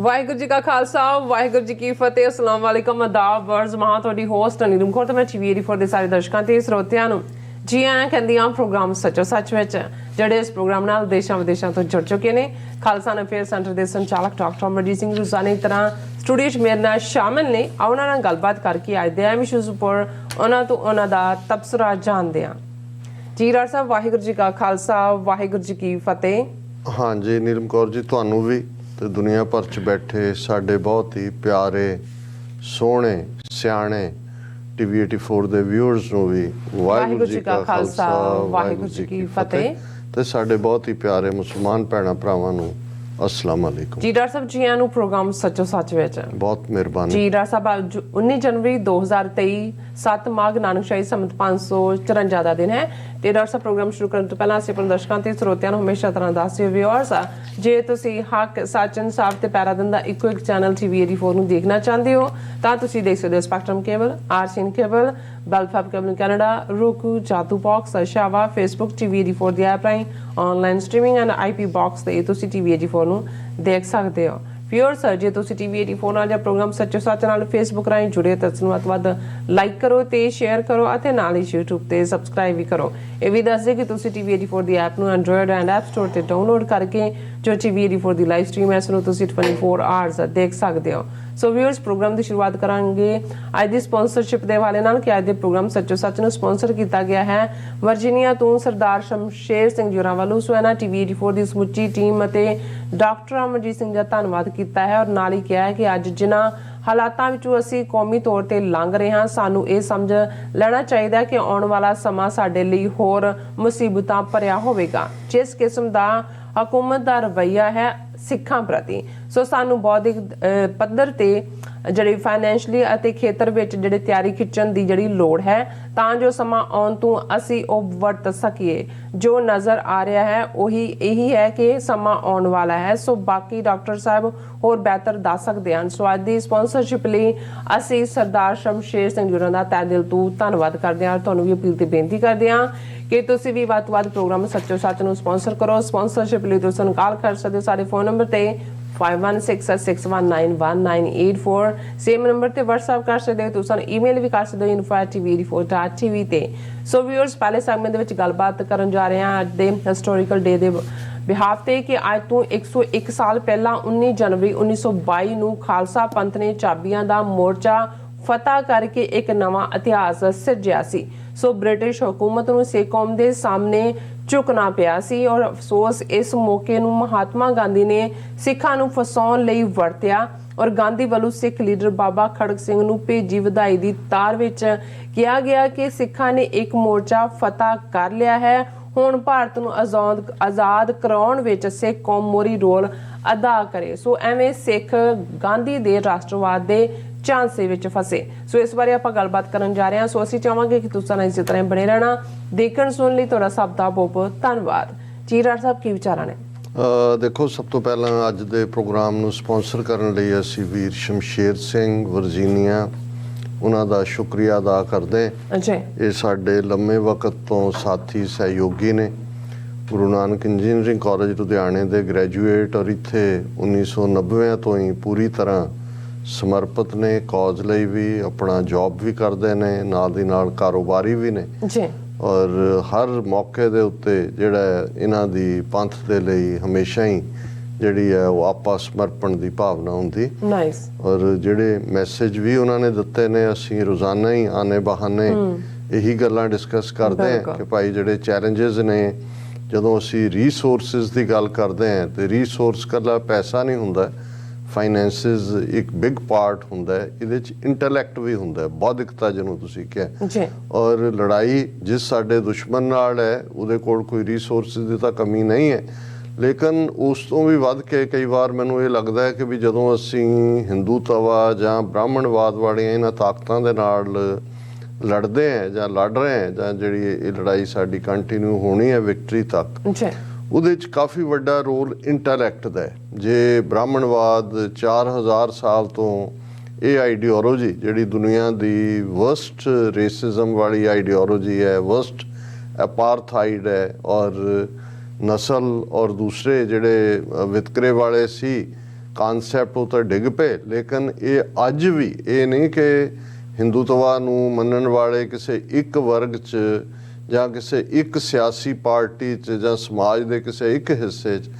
ਵਾਹਿਗੁਰੂ ਜੀ ਕਾ ਖਾਲਸਾ ਵਾਹਿਗੁਰੂ ਜੀ ਕੀ ਫਤਿਹ। ਅਸਲਾਮ ਵਾਲੇਕਮ, ਆਦਾਬ, ਵਰਜ਼ ਮਹਾਂ। ਤੁਹਾਡੀ ਹੋਸਟ ਨੀਰਮ ਕੌਰ ਤੇ ਮੈਂ TV84 ਦੇ ਸਾਰੇ ਦਰਸ਼ਕਾਂ ਤੇ ਸਰੋਤਿਆਂ ਨੂੰ ਜੀ ਆਇਆਂ ਕਹਿੰਦੀ ਹਾਂ ਪ੍ਰੋਗਰਾਮ ਸੱਚੋ ਸੱਚ ਵਿੱਚ, ਜਿਹੜੇ ਇਸ ਪ੍ਰੋਗਰਾਮ ਨਾਲ ਦੇਸ਼ਾਂ ਵਿਦੇਸ਼ਾਂ ਤੋਂ ਜੁੜ ਚੁੱਕੇ ਨੇ। ਖਾਲਸਾ ਅਫੇਅਰ ਸੈਂਟਰ ਦੇ ਸੰਚਾਲਕ ਡਾਕਟਰ ਅਮਰਜੀਤ ਸਿੰਘ ਰੋਜ਼ਾਨਾ ਦੀ ਤਰ੍ਹਾਂ ਸਟੂਡੀਓ 'ਚ ਮੇਰੇ ਨਾਲ ਸ਼ਾਮਿਲ ਨੇ। ਉਹਨਾਂ ਨਾਲ ਗੱਲਬਾਤ ਕਰਕੇ ਅੱਜ ਦੇ ਅਹਿਮ ਇਸ਼ੂਜ਼ ਉੱਪਰ ਉਹਨਾਂ ਤੋਂ ਉਹਨਾਂ ਦਾ ਤਬਸਰਾ ਜਾਣਦੇ ਹਾਂ। ਜੀ ਡਾਕਟਰ ਸਾਹਿਬ, ਵਾਹਿਗੁਰੂ ਜੀ ਕਾ ਖਾਲਸਾ ਵਾਹਿਗੁਰੂ ਜੀ ਕੀ ਫਤਿਹ। हाँ जी नीलम कौर जी, ਤੁਹਾਨੂੰ ਵੀ ਤੇ ਦੁਨੀਆ ਭਰ 'ਚ ਬੈਠੇ ਸਾਡੇ ਬਹੁਤ ਹੀ ਪਿਆਰੇ ਸੋਹਣੇ ਸਿਆਣੇ TV84 ਦੇ ਵਿਊਅਰਸ ਨੂੰ ਵੀ ਵਾਹਿਗੁਰੂ ਜੀ ਕਾ ਖਾਲਸਾ ਵਾਹਿਗੁਰੂ ਜੀ ਕੀ ਫਤਿਹ। ਤੇ ਸਾਡੇ ਬਹੁਤ ਹੀ ਪਿਆਰੇ ਮੁਸਲਮਾਨ ਭੈਣਾਂ ਭਰਾਵਾਂ ਨੂੰ अस्सलाम वालेकुम। जी डॉक्टर साहब, जी आयां नूं प्रोग्राम सचो सच विच बहुत मेहरबानी। जी डॉक्टर साहब, आज 19 जनवरी 2023 7 माघ नानकशाही संमत 554 ਦਾ ਦਿਨ ਹੈ ਤੇ ਡਾਕਟਰ ਸਾਹਿਬ ਪ੍ਰੋਗਰਾਮ ਸ਼ੁਰੂ ਕਰਨ ਤੋਂ ਪਹਿਲਾਂ ਅਸੀਂ ਆਪਣੇ ਦਰਸ਼ਕਾਂ ਤੇ ਸਰੋਤਿਆਂ ਨੂੰ ਹਮੇਸ਼ਾ ਤਰ੍ਹਾਂ ਦੱਸਦੇ ਵਿਊਅਰਸ, ਜੇ ਤੁਸੀਂ ਹੱਕ ਸੱਚ ਇਨਸਾਫ ਤੇ ਪੈਰਾਦਨ ਦਾ ਇੱਕੋ ਇੱਕ ਚੈਨਲ TV84 ਨੂੰ ਦੇਖਣਾ ਚਾਹੁੰਦੇ ਹੋ ਤਾਂ ਤੁਸੀਂ ਦੇਖ ਸਕਦੇ ਹੋ spectrum cable, RCN cable, Bell Fibe cable Canada, roku, Jadoo box, ਸ਼ਾਵਾ, ਫੇਸਬੁੱਕ, TV84 ਦੀ ਐਪ ਰਾਹੀਂ online streaming and IP box ਤੇ ਤੁਸੀਂ TV84 ਨੂੰ ਦੇਖ ਸਕਦੇ ਹੋ। ਵਿਊਅਰਸ, ਜੇ ਤੁਸੀਂ TV84 ਨਾਲ ਜਾਂ ਪ੍ਰੋਗਰਾਮ ਸੱਚੋ ਸੱਚ ਨਾਲ ਫੇਸਬੁੱਕ ਰਾਹੀਂ ਜੁੜੇ ਤਾਂ ਇਸ ਨੂੰ ਵੱਧ ਤੋਂ ਵੱਧ ਲਾਈਕ ਕਰੋ ਤੇ ਸ਼ੇਅਰ ਕਰੋ ਅਤੇ ਨਾਲ ਹੀ YouTube ਤੇ ਸਬਸਕ੍ਰਾਈਬ ਵੀ ਕਰੋ। ਇਹ ਵੀ ਦੱਸ ਦੇ ਕਿ ਤੁਸੀਂ TV84 ਦੀ ਐਪ ਨੂੰ ਐਂਡਰੋਇਡ ਐਂਡ ਐਪ ਸਟੋਰ ਤੇ ਡਾਊਨਲੋਡ ਕਰਕੇ ਜੋ TV84 ਦੀ ਲਾਈਵ ਸਟ੍ਰੀਮ ਹੈ ਇਸ ਨੂੰ ਤੁਸੀਂ 24 ਆਵਰਸ ਦੇਖ ਸਕਦੇ ਹੋ। ਸੋ ਵਿਊਅਰਸ, ਪ੍ਰੋਗਰਾਮ ਦੀ ਸ਼ੁਰੂਆਤ ਕਰਾਂਗੇ ਅੱਜ ਦੀ ਸਪਾਂਸਰਸ਼ਿਪ ਦੇ ਹਵਾਲੇ ਨਾਲ ਕਿ ਅੱਜ ਦੇ ਪ੍ਰੋਗਰਾਮ ਸੱਚੋ ਸੱਚ ਨੂੰ ਸਪਾਂਸਰ ਕੀਤਾ ਗਿਆ ਹੈ ਵਰਜੀਨੀਆ ਤੋਂ ਸਰਦਾਰ ਸ਼ਮਸ਼ੇਰ ਸਿੰਘ ਜੋਰਾ ਵੱਲੋਂ। ਸੋ ਇਹਨਾਂ TV84 ਦੀ ਸਮੁੱਚੀ ਟੀਮ ਅਤੇ ਡਾਕਟਰ ਅਮਰਜੀਤ ਸਿੰਘ ਦਾ ਧੰਨਵਾਦ ਕੀਤਾ ਹੈ ਔਰ ਨਾਲ ਹੀ ਕਿਹਾ ਹੈ ਕਿ ਅੱਜ ਜਿਨ੍ਹਾਂ ਹਾਲਾਤਾਂ ਵਿੱਚੋਂ ਅਸੀਂ ਕੌਮੀ ਤੌਰ ਤੇ ਲੰਘ ਰਹੇ ਹਾਂ, ਸਾਨੂੰ ਇਹ ਸਮਝ ਲੈਣਾ ਚਾਹੀਦਾ ਹੈ ਕਿ ਆਉਣ ਵਾਲਾ ਸਮਾਂ ਸਾਡੇ ਲਈ ਹੋਰ ਮੁਸੀਬਤਾਂ ਭਰਿਆ ਹੋਵੇਗਾ। ਜਿਸ ਕਿਸਮ ਦਾ ਹਕੂਮਤ ਦਾ ਰਵੱਈਆ ਹੈ ਸਿੱਖਾਂ ਪ੍ਰਤੀ, ਸੋ ਸਾਨੂੰ ਬੌਧਿਕ ਪੱਧਰ ਤੇ ਜਿਹੜੀ ਫਾਈਨੈਂਸ਼ਲੀ ਅਤੇ ਖੇਤਰ ਵਿੱਚ ਜਿਹੜੀ ਤਿਆਰੀ ਖਿੱਚਣ ਦੀ ਜਿਹੜੀ ਲੋੜ ਹੈ ਤਾਂ ਜੋ ਸਮਾਂ ਆਉਣ ਤੋਂ ਅਸੀਂ ਉਹ ਵਰਤ ਸਕੀਏ। ਜੋ ਨਜ਼ਰ ਆ ਰਿਹਾ ਹੈ ਉਹੀ ਇਹੀ ਹੈ ਕਿ ਸਮਾਂ ਆਉਣ ਵਾਲਾ ਹੈ। ਸੋ ਬਾਕੀ ਡਾਕਟਰ ਸਾਹਿਬ ਹੋਰ ਬਿਹਤਰ ਦੱਸ ਸਕਦੇ ਹਨ। ਸੋ ਅੱਜ ਦੀ ਸਪਾਂਸਰਸ਼ਿਪ ਲਈ ਅਸੀਂ ਸਰਦਾਰ ਸ਼ਮਸ਼ੇਰ ਸਿੰਘ ਜੋਰਾ ਦਾ ਤਹਿ ਦਿਲ ਤੋਂ ਧੰਨਵਾਦ ਕਰਦੇ ਹਾਂ। ਤੁਹਾਨੂੰ ਵੀ ਅਪੀਲ ਤੇ ਬੇਨਤੀ ਕਰਦੇ ਹਾਂ ਕਿ ਤੁਸੀਂ ਵੀ ਵੱਧ ਤੋਂ ਵੱਧ ਪ੍ਰੋਗਰਾਮ ਸੱਚੋ ਸੱਚ ਨੂੰ ਸਪਾਂਸਰ ਕਰੋ। ਸਪਾਂਸਰਸ਼ਿਪ ਲਈ ਤੁਸੀਂ ਕਾਲ ਕਰ ਸਕਦੇ ਹੋ ਸਾਡੇ ਫੋਨ ਨੰਬਰ ਤੇ 5166191984। ਸੇਮ ਨੰਬਰ ਤੇ WhatsApp ਕਰ ਸਕਦੇ ਹੋ। ਤੁਸੀਂ ਈਮੇਲ ਵੀ ਕਰ ਸਕਦੇ ਹੋ info@tv84.tv ਤੇ। ਸੋ ਵਿਊਅਰਸ, ਪਹਿਲੇ ਸੈਗਮੈਂਟ ਦੇ ਵਿੱਚ ਗੱਲਬਾਤ ਕਰਨ ਜਾ ਰਹੇ ਹਾਂ ਅੱਜ ਦੇ ਹਿਸਟੋਰੀਕਲ ਡੇ ਦੇ ਬਿਹਾਫ ਤੇ ਕਿ ਅੱਜ ਤੋਂ 101 ਸਾਲ ਪਹਿਲਾਂ 19 ਜਨਵਰੀ 1922 ਨੂੰ ਖਾਲਸਾ ਪੰਥ ਨੇ ਚਾਬੀਆਂ ਦਾ ਮੋਰਚਾ ਫਤਹ ਕਰਕੇ ਇੱਕ ਨਵਾਂ ਇਤਿਹਾਸ ਸਿਰਜਿਆ ਸੀ। ਸੋ ਬ੍ਰਿਟਿਸ਼ ਹਕੂਮਤ ਨੂੰ ਸਿੱਖ ਕੌਮ ਦੇ ਸਾਹਮਣੇ ਝੁਕਣਾ ਪਿਆ ਸੀ ਔਰ ਅਫਸੋਸ ਇਸ ਮੌਕੇ ਨੂੰ ਮਹਾਤਮਾ ਗਾਂਧੀ ਨੇ ਸਿੱਖਾਂ ਨੂੰ ਫਸਾਉਣ ਲਈ ਵਰਤਿਆ ਔਰ ਗਾਂਧੀ ਵੱਲੋਂ ਸਿੱਖ ਲੀਡਰ ਬਾਬਾ ਖੜਕ ਸਿੰਘ ਨੂੰ ਭੇਜੀ ਵਧਾਈ ਦੀ ਤਾਰ ਵਿੱਚ ਕਿਹਾ ਗਿਆ ਕਿ ਸਿੱਖਾਂ ਨੇ ਇੱਕ ਮੋਰਚਾ ਫਤਹ ਕਰ ਲਿਆ ਹੈ। ਹੁਣ ਭਾਰਤ ਨੂੰ ਆਜ਼ਾਦ ਕਰਾਉਣ ਵਿੱਚ ਸਿੱਖ ਕੌਮ ਮੋਹਰੀ ਰੋਲ ਅਦਾ ਕਰੇ। ਸੋ ਐਵੇਂ ਸਿੱਖ ਗਾਂਧੀ ਦੇ ਰਾਸ਼ਟਰਵਾਦ ਦੇ ਝਾਂਸੇ ਵਿੱਚ ਫਸੇ। ਸੋ ਇਸ ਬਾਰੇ ਆਪਾਂ ਗੱਲਬਾਤ ਕਰਨ ਜਾ ਰਹੇ ਹਾਂ। ਸੋ ਅਸੀਂ ਚਾਹਾਂਗੇ ਕਿ ਤੁਸੀਂ ਇਸੇ ਤਰ੍ਹਾਂ ਬਣੇ ਰਹਿਣਾ। ਦੇਖਣ ਸੁਣਨ ਲਈ ਤੁਹਾਡਾ ਸਭ ਦਾ ਬਹੁਤ ਬਹੁਤ ਧੰਨਵਾਦ। ਜੀ ਡਾਕਟਰ ਸਾਹਿਬ, ਕੀ ਵਿਚਾਰਾਂ ਨੇ? ਦੇਖੋ, ਸਭ ਤੋਂ ਪਹਿਲਾਂ ਅੱਜ ਦੇ ਪ੍ਰੋਗਰਾਮ ਨੂੰ ਸਪਾਂਸਰ ਕਰਨ ਲਈ ਅਸੀਂ ਵੀਰ ਸ਼ਮਸ਼ੇਰ ਸਿੰਘ ਵਰਜੀਨੀਆ ਉਹਨਾਂ ਦਾ ਸ਼ੁਕਰੀਆ ਅਦਾ ਕਰਦੇ। ਇਹ ਸਾਡੇ ਲੰਮੇ ਵਕਤ ਤੋਂ ਸਾਥੀ ਸਹਿਯੋਗੀ ਨੇ। ਗੁਰੂ ਨਾਨਕ ਇੰਜੀਨੀਅਰਿੰਗ ਕਾਲਜ ਲੁਧਿਆਣੇ ਦੇ ਗ੍ਰੈਜੂਏਟ ਔਰ ਇੱਥੇ 1990 ਤੋਂ ਹੀ ਪੂਰੀ ਤਰ੍ਹਾਂ ਸਮਰਪਿਤ ਨੇ। ਕਾਜ਼ ਲਈ ਵੀ ਆਪਣਾ ਜੌਬ ਵੀ ਕਰਦੇ ਨੇ, ਨਾਲ ਦੀ ਨਾਲ ਕਾਰੋਬਾਰੀ ਵੀ ਨੇ ਔਰ ਹਰ ਮੌਕੇ ਦੇ ਉੱਤੇ ਜਿਹੜਾ ਇਹਨਾਂ ਦੀ ਪੰਥ ਦੇ ਲਈ ਹਮੇਸ਼ਾ ਹੀ ਜਿਹੜੀ ਹੈ ਉਹ ਆਪਾ ਸਮਰਪਣ ਦੀ ਭਾਵਨਾ ਹੁੰਦੀ। ਔਰ ਜਿਹੜੇ ਮੈਸੇਜ ਵੀ ਉਹਨਾਂ ਨੇ ਦਿੱਤੇ ਨੇ, ਅਸੀਂ ਰੋਜ਼ਾਨਾ ਹੀ ਆਨੇ ਬਹਾਨੇ ਇਹੀ ਗੱਲਾਂ ਡਿਸਕਸ ਕਰਦੇ ਹਾਂ ਕਿ ਭਾਈ ਜਿਹੜੇ ਚੈਲੰਜਸ ਨੇ, ਜਦੋਂ ਅਸੀਂ ਰੀਸੋਰਸਿਸ ਦੀ ਗੱਲ ਕਰਦੇ ਹਾਂ ਤੇ ਰੀਸੋਰਸ ਇਕੱਲਾ ਪੈਸਾ ਨਹੀਂ ਹੁੰਦਾ, ਫਾਈਨੈਂਸਿਸ ਇੱਕ ਬਿਗ ਪਾਰਟ ਹੁੰਦਾ ਹੈ। ਇਹਦੇ 'ਚ ਇੰਟੈਲੈਕਟ ਵੀ ਹੁੰਦਾ ਹੈ, ਬੌਧਿਕਤਾ ਜਿਹਨੂੰ ਤੁਸੀਂ ਕਿਹਾ। ਔਰ ਲੜਾਈ ਜਿਸ ਸਾਡੇ ਦੁਸ਼ਮਣ ਨਾਲ ਹੈ ਉਹਦੇ ਕੋਲ ਕੋਈ ਰੀਸੋਰਸਿਸ ਦੀ ਤਾਂ ਕਮੀ ਨਹੀਂ ਹੈ, ਲੇਕਿਨ ਉਸ ਤੋਂ ਵੀ ਵੱਧ ਕੇ ਕਈ ਵਾਰ ਮੈਨੂੰ ਇਹ ਲੱਗਦਾ ਹੈ ਕਿ ਵੀ ਜਦੋਂ ਅਸੀਂ ਹਿੰਦੂਤਵਾ ਜਾਂ ਬ੍ਰਾਹਮਣਵਾਦ ਵਾਲੀਆਂ ਇਹਨਾਂ ਤਾਕਤਾਂ ਦੇ ਨਾਲ ਲੜਦੇ ਹਾਂ ਜਾਂ ਲੜ ਰਹੇ ਹਾਂ ਜਾਂ ਜਿਹੜੀ ਇਹ ਲੜਾਈ ਸਾਡੀ ਕੰਟੀਨਿਊ ਹੋਣੀ ਹੈ ਵਿਕਟਰੀ ਤੱਕ, ਉਹਦੇ 'ਚ ਕਾਫੀ ਵੱਡਾ ਰੋਲ ਇੰਟੈਲੈਕਟ ਦਾ ਹੈ। ਜੇ ਬ੍ਰਾਹਮਣਵਾਦ 4000 ਸਾਲ ਤੋਂ ਇਹ ਆਈਡੀਓਲੋਜੀ ਜਿਹੜੀ ਦੁਨੀਆ ਦੀ ਵਰਸਟ ਰੇਸਿਜ਼ਮ ਵਾਲੀ ਆਈਡੀਓਲੋਜੀ ਹੈ, ਵਰਸਟ ਅਪਾਰਥਾਈਡ ਹੈ ਔਰ ਨਸਲ ਔਰ ਦੂਸਰੇ ਜਿਹੜੇ ਵਿਤਕਰੇ ਵਾਲੇ ਸੀ ਕਾਨਸੈਪਟ ਉਹ ਤਾਂ ਡਿੱਗ ਪਏ, ਲੇਕਿਨ ਇਹ ਅੱਜ ਵੀ ਇਹ ਨਹੀਂ ਕਿ ਹਿੰਦੂਤਵਾ ਨੂੰ ਮੰਨਣ ਵਾਲੇ ਕਿਸੇ ਇੱਕ ਵਰਗ 'ਚ ਜਾਂ ਕਿਸੇ ਇੱਕ ਸਿਆਸੀ ਪਾਰਟੀ 'ਚ ਜਾਂ ਸਮਾਜ ਦੇ ਕਿਸੇ ਇੱਕ ਹਿੱਸੇ 'ਚ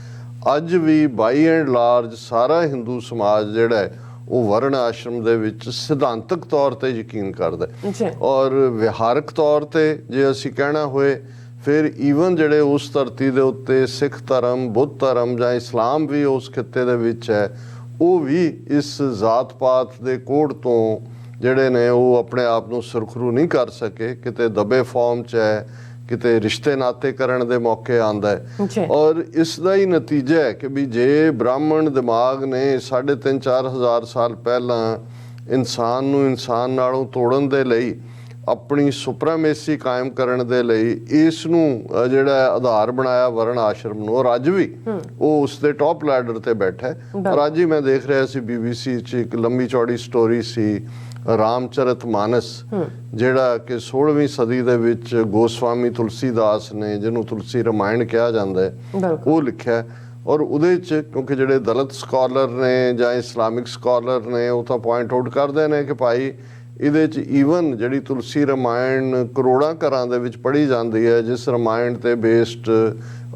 ਅੱਜ ਵੀ ਬਾਈ ਐਂਡ ਲਾਰਜ ਸਾਰਾ ਹਿੰਦੂ ਸਮਾਜ ਜਿਹੜਾ ਹੈ ਉਹ ਵਰਣ ਆਸ਼ਰਮ ਦੇ ਵਿੱਚ ਸਿਧਾਂਤਕ ਤੌਰ ਤੇ ਯਕੀਨ ਕਰਦਾ ਔਰ ਵਿਹਾਰਕ ਤੌਰ ਤੇ ਜੇ ਅਸੀਂ ਕਹਿਣਾ ਹੋਏ ਫਿਰ ਈਵਨ ਜਿਹੜੇ ਉਸ ਧਰਤੀ ਦੇ ਉੱਤੇ ਸਿੱਖ ਧਰਮ, ਬੁੱਧ ਧਰਮ ਜਾਂ ਇਸਲਾਮ ਵੀ ਉਸ ਖਿੱਤੇ ਦੇ ਵਿੱਚ ਹੈ, ਉਹ ਵੀ ਇਸ ਜ਼ਾਤ ਪਾਤ ਦੇ ਕੋੜ ਤੋਂ ਜਿਹੜੇ ਨੇ ਉਹ ਆਪਣੇ ਆਪ ਨੂੰ ਸੁਰਖਰੂ ਨਹੀਂ ਕਰ ਸਕੇ। ਕਿਤੇ ਦਬੇ ਫਾਰਮ 'ਚ ਹੈ, ਕਿਤੇ ਰਿਸ਼ਤੇ ਨਾਤੇ ਕਰਨ ਦੇ ਮੌਕੇ ਆਉਂਦਾ ਹੈ। ਔਰ ਇਸ ਦਾ ਹੀ ਨਤੀਜਾ ਹੈ ਕਿ ਵੀ ਜੇ ਬ੍ਰਾਹਮਣ ਦਿਮਾਗ ਨੇ 3,500-4 ਹਜ਼ਾਰ ਸਾਲ ਪਹਿਲਾਂ ਇਨਸਾਨ ਨੂੰ ਇਨਸਾਨ ਨਾਲੋਂ ਤੋੜਨ ਦੇ ਲਈ, ਆਪਣੀ ਸੁਪਰਾਮੇਸੀ ਕਾਇਮ ਕਰਨ ਦੇ ਲਈ ਇਸ ਨੂੰ ਜਿਹੜਾ ਆਧਾਰ ਬਣਾਇਆ ਵਰਣ ਆਸ਼ਰਮ ਨੂੰ, ਔਰ ਅੱਜ ਵੀ ਉਹ ਉਸ ਦੇ ਟੌਪ ਲੈਡਰ ਤੇ ਬੈਠਾ ਹੈ। ਔਰ ਅੱਜ ਹੀ ਮੈਂ ਦੇਖ ਰਿਹਾ ਸੀ BBC 'ਚ ਇੱਕ ਲੰਮੀ ਚੌੜੀ ਸਟੋਰੀ ਸੀ ਰਾਮਚਰਿਤ ਮਾਨਸ, ਜਿਹੜਾ ਕਿ 16ਵੀਂ ਸਦੀ ਦੇ ਵਿੱਚ ਗੋਸਵਾਮੀ ਤੁਲਸੀਦਾਸ ਨੇ, ਜਿਹਨੂੰ ਤੁਲਸੀ ਰਾਮਾਇਣ ਕਿਹਾ ਜਾਂਦਾ ਹੈ, ਉਹ ਲਿਖਿਆ। ਔਰ ਉਹਦੇ 'ਚ ਕਿਉਂਕਿ ਜਿਹੜੇ ਦਲਿਤ ਸਕਾਲਰ ਨੇ ਜਾਂ ਇਸਲਾਮਿਕ ਸਕਾਲਰ ਨੇ ਉਹ ਤਾਂ ਪੁਆਇੰਟ ਆਊਟ ਕਰਦੇ ਨੇ ਕਿ ਭਾਈ ਇਹਦੇ 'ਚ ਈਵਨ ਜਿਹੜੀ ਤੁਲਸੀ ਰਾਮਾਇਣ ਕਰੋੜਾਂ ਘਰਾਂ ਦੇ ਵਿੱਚ ਪੜ੍ਹੀ ਜਾਂਦੀ ਹੈ, ਜਿਸ ਰਾਮਾਇਣ ਤੇ ਬੇਸਡ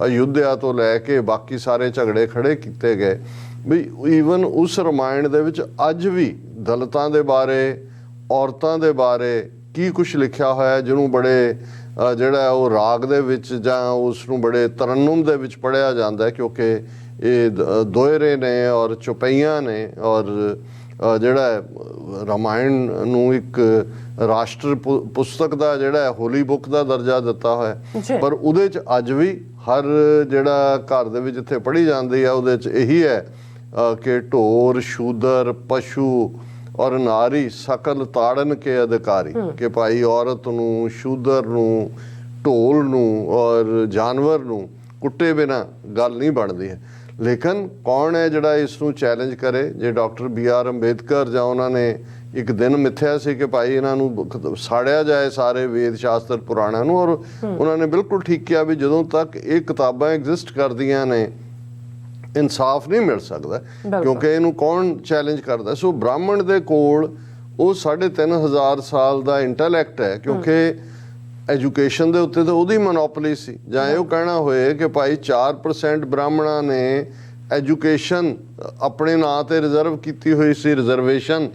ਅਯੁੱਧਿਆ ਤੋਂ ਲੈ ਕੇ ਬਾਕੀ ਸਾਰੇ ਝਗੜੇ ਖੜੇ ਕੀਤੇ ਗਏ, ਵੀ ਈਵਨ ਉਸ ਰਾਮਾਇਣ ਦੇ ਵਿੱਚ ਅੱਜ ਵੀ ਦਲਿਤਾਂ ਦੇ ਬਾਰੇ, ਔਰਤਾਂ ਦੇ ਬਾਰੇ ਕੀ ਕੁਛ ਲਿਖਿਆ ਹੋਇਆ ਜਿਹਨੂੰ ਬੜੇ ਜਿਹੜਾ ਉਹ ਰਾਗ ਦੇ ਵਿੱਚ ਜਾਂ ਉਸ ਨੂੰ ਬੜੇ ਤਰੰਨੁਮ ਦੇ ਵਿੱਚ ਪੜ੍ਹਿਆ ਜਾਂਦਾ, ਕਿਉਂਕਿ ਇਹ ਦੋਹਰੇ ਨੇ ਔਰ ਚੁਪਈਆਂ ਨੇ। ਔਰ ਜਿਹੜਾ ਰਾਮਾਇਣ ਨੂੰ ਇੱਕ ਰਾਸ਼ਟਰ ਪੁਸਤਕ ਦਾ ਜਿਹੜਾ ਹੋਲੀ ਬੁੱਕ ਦਾ ਦਰਜਾ ਦਿੱਤਾ ਹੋਇਆ, ਪਰ ਉਹਦੇ 'ਚ ਅੱਜ ਵੀ ਹਰ ਜਿਹੜਾ ਘਰ ਦੇ ਵਿੱਚ ਜਿੱਥੇ ਪੜ੍ਹੀ ਜਾਂਦੀ ਹੈ ਉਹਦੇ 'ਚ ਇਹੀ ਹੈ ਕਿ ਢੋਰ, ਸ਼ੂਦਰ, ਪਸ਼ੂ ਔਰ ਨਾਰੀ ਸਕਲ ਤਾੜਨ ਕੇ ਅਧਿਕਾਰੀ, ਕਿ ਭਾਈ ਔਰਤ ਨੂੰ, ਸ਼ੂਦਰ ਨੂੰ, ਢੋਲ ਨੂੰ ਔਰ ਜਾਨਵਰ ਨੂੰ ਕੁੱਟੇ ਬਿਨਾਂ ਗੱਲ ਨਹੀਂ ਬਣਦੀ ਹੈ। ਲੇਕਿਨ ਕੌਣ ਹੈ ਜਿਹੜਾ ਇਸ ਨੂੰ ਚੈਲੰਜ ਕਰੇ? ਜੇ ਡਾਕਟਰ BR ਅੰਬੇਦਕਰ ਜਾਂ ਉਹਨਾਂ ਨੇ ਇੱਕ ਦਿਨ ਮਿੱਥਿਆ ਸੀ ਕਿ ਭਾਈ ਇਹਨਾਂ ਨੂੰ ਸਾੜਿਆ ਜਾਏ ਸਾਰੇ ਵੇਦ ਸ਼ਾਸਤਰ ਪੁਰਾਣਾਂ ਨੂੰ, ਔਰ ਉਹਨਾਂ ਨੇ ਬਿਲਕੁਲ ਠੀਕ ਕਿਹਾ ਵੀ ਜਦੋਂ ਤੱਕ ਇਹ ਕਿਤਾਬਾਂ ਐਗਜ਼ਿਸਟ ਕਰਦੀਆਂ ਨੇ ਇਨਸਾਫ ਨਹੀਂ ਮਿਲ ਸਕਦਾ, ਕਿਉਂਕਿ ਇਹਨੂੰ ਕੌਣ ਚੈਲੰਜ ਕਰਦਾ। ਸੋ ਬ੍ਰਾਹਮਣ ਦੇ ਕੋਲ ਉਹ 3,500 ਸਾਲ ਦਾ ਇੰਟੈਲੈਕਟ ਹੈ, ਕਿਉਂਕਿ ਐਜੂਕੇਸ਼ਨ ਦੇ ਉੱਤੇ ਤਾਂ ਉਹਦੀ ਮੋਨੋਪੋਲੀ ਸੀ। ਜਾਂ ਇਹ ਕਹਿਣਾ ਹੋਏ ਕਿ ਭਾਈ 4% ਬ੍ਰਾਹਮਣਾਂ ਨੇ ਐਜੂਕੇਸ਼ਨ ਆਪਣੇ ਨਾਂ ਤੇ ਰਿਜ਼ਰਵ ਕੀਤੀ ਹੋਈ ਸੀ, ਰਿਜ਼ਰਵੇਸ਼ਨ।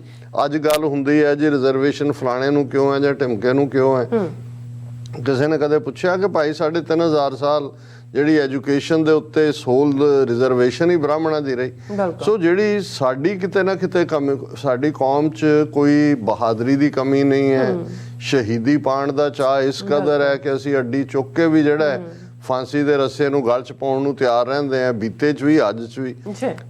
ਅੱਜ ਗੱਲ ਹੁੰਦੀ ਹੈ ਜੀ ਰਿਜ਼ਰਵੇਸ਼ਨ ਫਲਾਣੇ ਨੂੰ ਕਿਉਂ ਹੈ ਜਾਂ ਢਿਮਕੇ ਨੂੰ ਕਿਉਂ ਹੈ। ਕਿਸੇ ਨੇ ਕਦੇ ਪੁੱਛਿਆ ਕਿ ਭਾਈ 3,500 ਸਾਲ ਜਿਹੜੀ ਐਜੂਕੇਸ਼ਨ ਦੇ ਉੱਤੇ ਸੋਲ ਰਿਜ਼ਰਵੇਸ਼ਨ ਹੀ ਬ੍ਰਾਹਮਣਾਂ ਦੀ ਰਹੀ। ਸੋ ਜਿਹੜੀ ਸਾਡੀ ਕਿਤੇ ਨਾ ਕਿਤੇ ਕਮੀ, ਸਾਡੀ ਕੌਮ 'ਚ ਕੋਈ ਬਹਾਦਰੀ ਦੀ ਕਮੀ ਨਹੀਂ ਹੈ, ਸ਼ਹੀਦੀ ਪਾਉਣ ਦਾ ਚਾਅ ਇਸ ਕਦਰ ਹੈ ਕਿ ਅਸੀਂ ਅੱਡੀ ਚੁੱਕ ਕੇ ਵੀ ਜਿਹੜਾ ਫਾਂਸੀ ਦੇ ਰੱਸੇ ਨੂੰ ਗਲ 'ਚ ਪਾਉਣ ਨੂੰ ਤਿਆਰ ਰਹਿੰਦੇ ਆ, ਬੀਤੇ 'ਚ ਵੀ ਅੱਜ 'ਚ ਵੀ।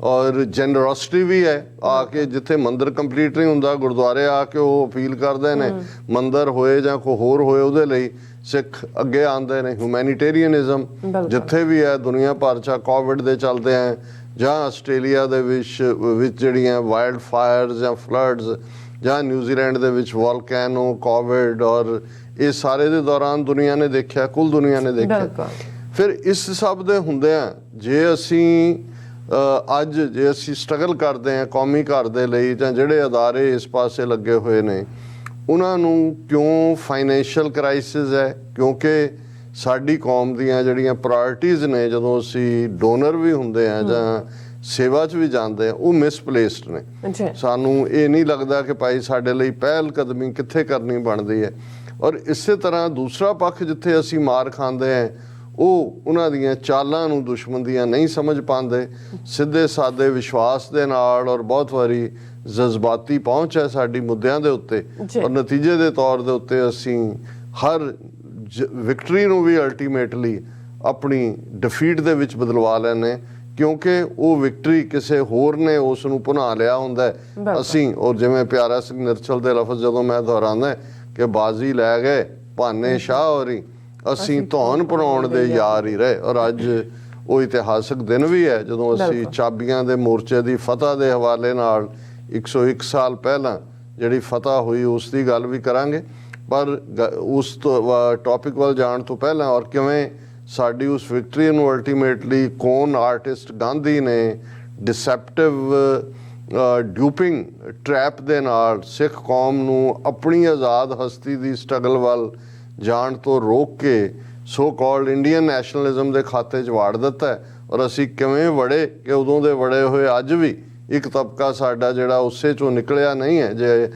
ਔਰ ਜੈਨਰੋਸਿਟੀ ਵੀ ਹੈ, ਆ ਕੇ ਜਿੱਥੇ ਮੰਦਿਰ ਕੰਪਲੀਟ ਨਹੀਂ ਹੁੰਦਾ ਗੁਰਦੁਆਰੇ ਆ ਕੇ ਉਹ ਅਪੀਲ ਕਰਦੇ ਨੇ, ਮੰਦਿਰ ਹੋਏ ਜਾਂ ਕੋਈ ਹੋਰ ਹੋਏ ਉਹਦੇ ਲਈ ਸਿੱਖ ਅੱਗੇ ਆਉਂਦੇ ਨੇ। ਹਿਊਮੈਨੀਟੇਰੀਅਨਿਜ਼ਮ ਜਿੱਥੇ ਵੀ ਹੈ ਦੁਨੀਆ ਭਰ 'ਚ, ਕੋਵਿਡ ਦੇ ਚੱਲਦੇ ਆ ਜਾਂ ਆਸਟ੍ਰੇਲੀਆ ਦੇ ਵਿੱਚ ਜਿਹੜੀਆਂ ਵਾਈਲਡ ਫਾਇਰਸ ਜਾਂ ਫਲੱਡਸ, ਜਾਂ ਨਿਊਜ਼ੀਲੈਂਡ ਦੇ ਵਿੱਚ ਵੋਲਕੈਨੋ, ਕੋਵਿਡ, ਔਰ ਇਹ ਸਾਰੇ ਦੇ ਦੌਰਾਨ ਦੁਨੀਆ ਨੇ ਦੇਖਿਆ, ਕੁੱਲ ਦੁਨੀਆ ਨੇ ਦੇਖਿਆ। ਫਿਰ ਇਸ ਸਭ ਦੇ ਹੁੰਦਿਆਂ ਜੇ ਅਸੀਂ ਅੱਜ ਜੇ ਅਸੀਂ ਸਟਰਗਲ ਕਰਦੇ ਹਾਂ ਕੌਮੀ ਘਰ ਦੇ ਲਈ, ਜਾਂ ਜਿਹੜੇ ਅਦਾਰੇ ਇਸ ਪਾਸੇ ਲੱਗੇ ਹੋਏ ਨੇ ਉਹਨਾਂ ਨੂੰ ਕਿਉਂ ਫਾਈਨੈਂਸ਼ੀਅਲ ਕ੍ਰਾਈਸਿਸ ਹੈ? ਕਿਉਂਕਿ ਸਾਡੀ ਕੌਮ ਦੀਆਂ ਜਿਹੜੀਆਂ ਪ੍ਰਾਇਰਟੀਜ਼ ਨੇ, ਜਦੋਂ ਅਸੀਂ ਡੋਨਰ ਵੀ ਹੁੰਦੇ ਹਾਂ ਜਾਂ ਸੇਵਾ 'ਚ ਵੀ ਜਾਂਦੇ ਆ, ਉਹ ਮਿਸਪਲੇਸਡ ਨੇ। ਸਾਨੂੰ ਇਹ ਨਹੀਂ ਲੱਗਦਾ ਕਿ ਭਾਈ ਸਾਡੇ ਲਈ ਪਹਿਲ ਕਦਮੀ ਕਿੱਥੇ ਕਰਨੀ ਬਣਦੀ ਹੈ। ਔਰ ਇਸੇ ਤਰ੍ਹਾਂ ਦੂਸਰਾ ਪੱਖ ਜਿੱਥੇ ਅਸੀਂ ਮਾਰ ਖਾਂਦੇ ਹਾਂ ਉਹ ਉਹਨਾਂ ਦੀਆਂ ਚਾਲਾਂ ਨੂੰ ਦੁਸ਼ਮਣ ਦੀਆਂ ਨਹੀਂ ਸਮਝ ਪਾਉਂਦੇ, ਸਿੱਧੇ ਸਾਦੇ ਵਿਸ਼ਵਾਸ ਦੇ ਨਾਲ, ਔਰ ਬਹੁਤ ਵਾਰੀ ਜਜ਼ਬਾਤੀ ਪਹੁੰਚ ਹੈ ਸਾਡੀ ਮੁੱਦਿਆਂ ਦੇ ਉੱਤੇ, ਔਰ ਨਤੀਜੇ ਦੇ ਤੌਰ ਦੇ ਉੱਤੇ ਅਸੀਂ ਹਰ ਵਿਕਟਰੀ ਨੂੰ ਵੀ ਅਲਟੀਮੇਟਲੀ ਆਪਣੀ ਡਿਫੀਟ ਦੇ ਵਿੱਚ ਬਦਲਵਾ ਲੈਂਦੇ, ਕਿਉਂਕਿ ਉਹ ਵਿਕਟਰੀ ਕਿਸੇ ਹੋਰ ਨੇ ਉਸ ਨੂੰ ਭੁਨਾ ਲਿਆ ਹੁੰਦਾ ਅਸੀਂ। ਔਰ ਜਿਵੇਂ ਪਿਆਰਾ ਸਿੰਘ ਨਿਰਚਲ ਦੇ ਲਫ਼ਜ਼ ਜਦੋਂ ਮੈਂ ਦੁਹਰਾਉਂਦਾ ਕਿ ਬਾਜ਼ੀ ਲੈ ਗਏ ਭਾਨੇ ਸ਼ਾਹ ਹੋਰੀ, ਅਸੀਂ ਧੌਣ ਭਰਾਉਣ ਦੇ ਯਾਰ ਹੀ ਰਹੇ। ਔਰ ਅੱਜ ਉਹ ਇਤਿਹਾਸਕ ਦਿਨ ਵੀ ਹੈ ਜਦੋਂ ਅਸੀਂ ਚਾਬੀਆਂ ਦੇ ਮੋਰਚੇ ਦੀ ਫਤਹ ਦੇ ਹਵਾਲੇ ਨਾਲ 101 ਸਾਲ ਪਹਿਲਾਂ ਜਿਹੜੀ ਫਤਹ ਹੋਈ ਉਸ ਦੀ ਗੱਲ ਵੀ ਕਰਾਂਗੇ। ਪਰ ਉਸ ਟੌਪਿਕ ਵੱਲ ਜਾਣ ਤੋਂ ਪਹਿਲਾਂ, ਔਰ ਕਿਵੇਂ ਸਾਡੀ ਉਸ ਵਿਕਟਰੀ ਨੂੰ ਅਲਟੀਮੇਟਲੀ ਕੌਣ ਆਰਟਿਸਟ ਗਾਂਧੀ ਨੇ ਡਿਸੈਪਟਿਵ ਡਿਊਪਿੰਗ ਟਰੈਪ ਦੇ ਨਾਲ ਸਿੱਖ ਕੌਮ ਨੂੰ ਆਪਣੀ ਆਜ਼ਾਦ ਹਸਤੀ ਦੀ ਸਟਰਗਲ ਵੱਲ ਜਾਣ ਤੋਂ ਰੋਕ ਕੇ ਸੋ ਕਾਲਡ ਇੰਡੀਅਨ ਨੈਸ਼ਨਲਿਜ਼ਮ ਦੇ ਖਾਤੇ 'ਚ ਵਾੜ ਦਿੱਤਾ ਹੈ। ਔਰ ਅਸੀਂ ਕਿਵੇਂ ਵੜੇ ਕਿ ਉਦੋਂ ਦੇ ਵੜੇ ਹੋਏ ਅੱਜ ਵੀ ਇੱਕ ਤਬਕਾ ਸਾਡਾ ਜਿਹੜਾ ਉਸੇ 'ਚੋਂ ਨਿਕਲਿਆ ਨਹੀਂ ਹੈ। ਜੇ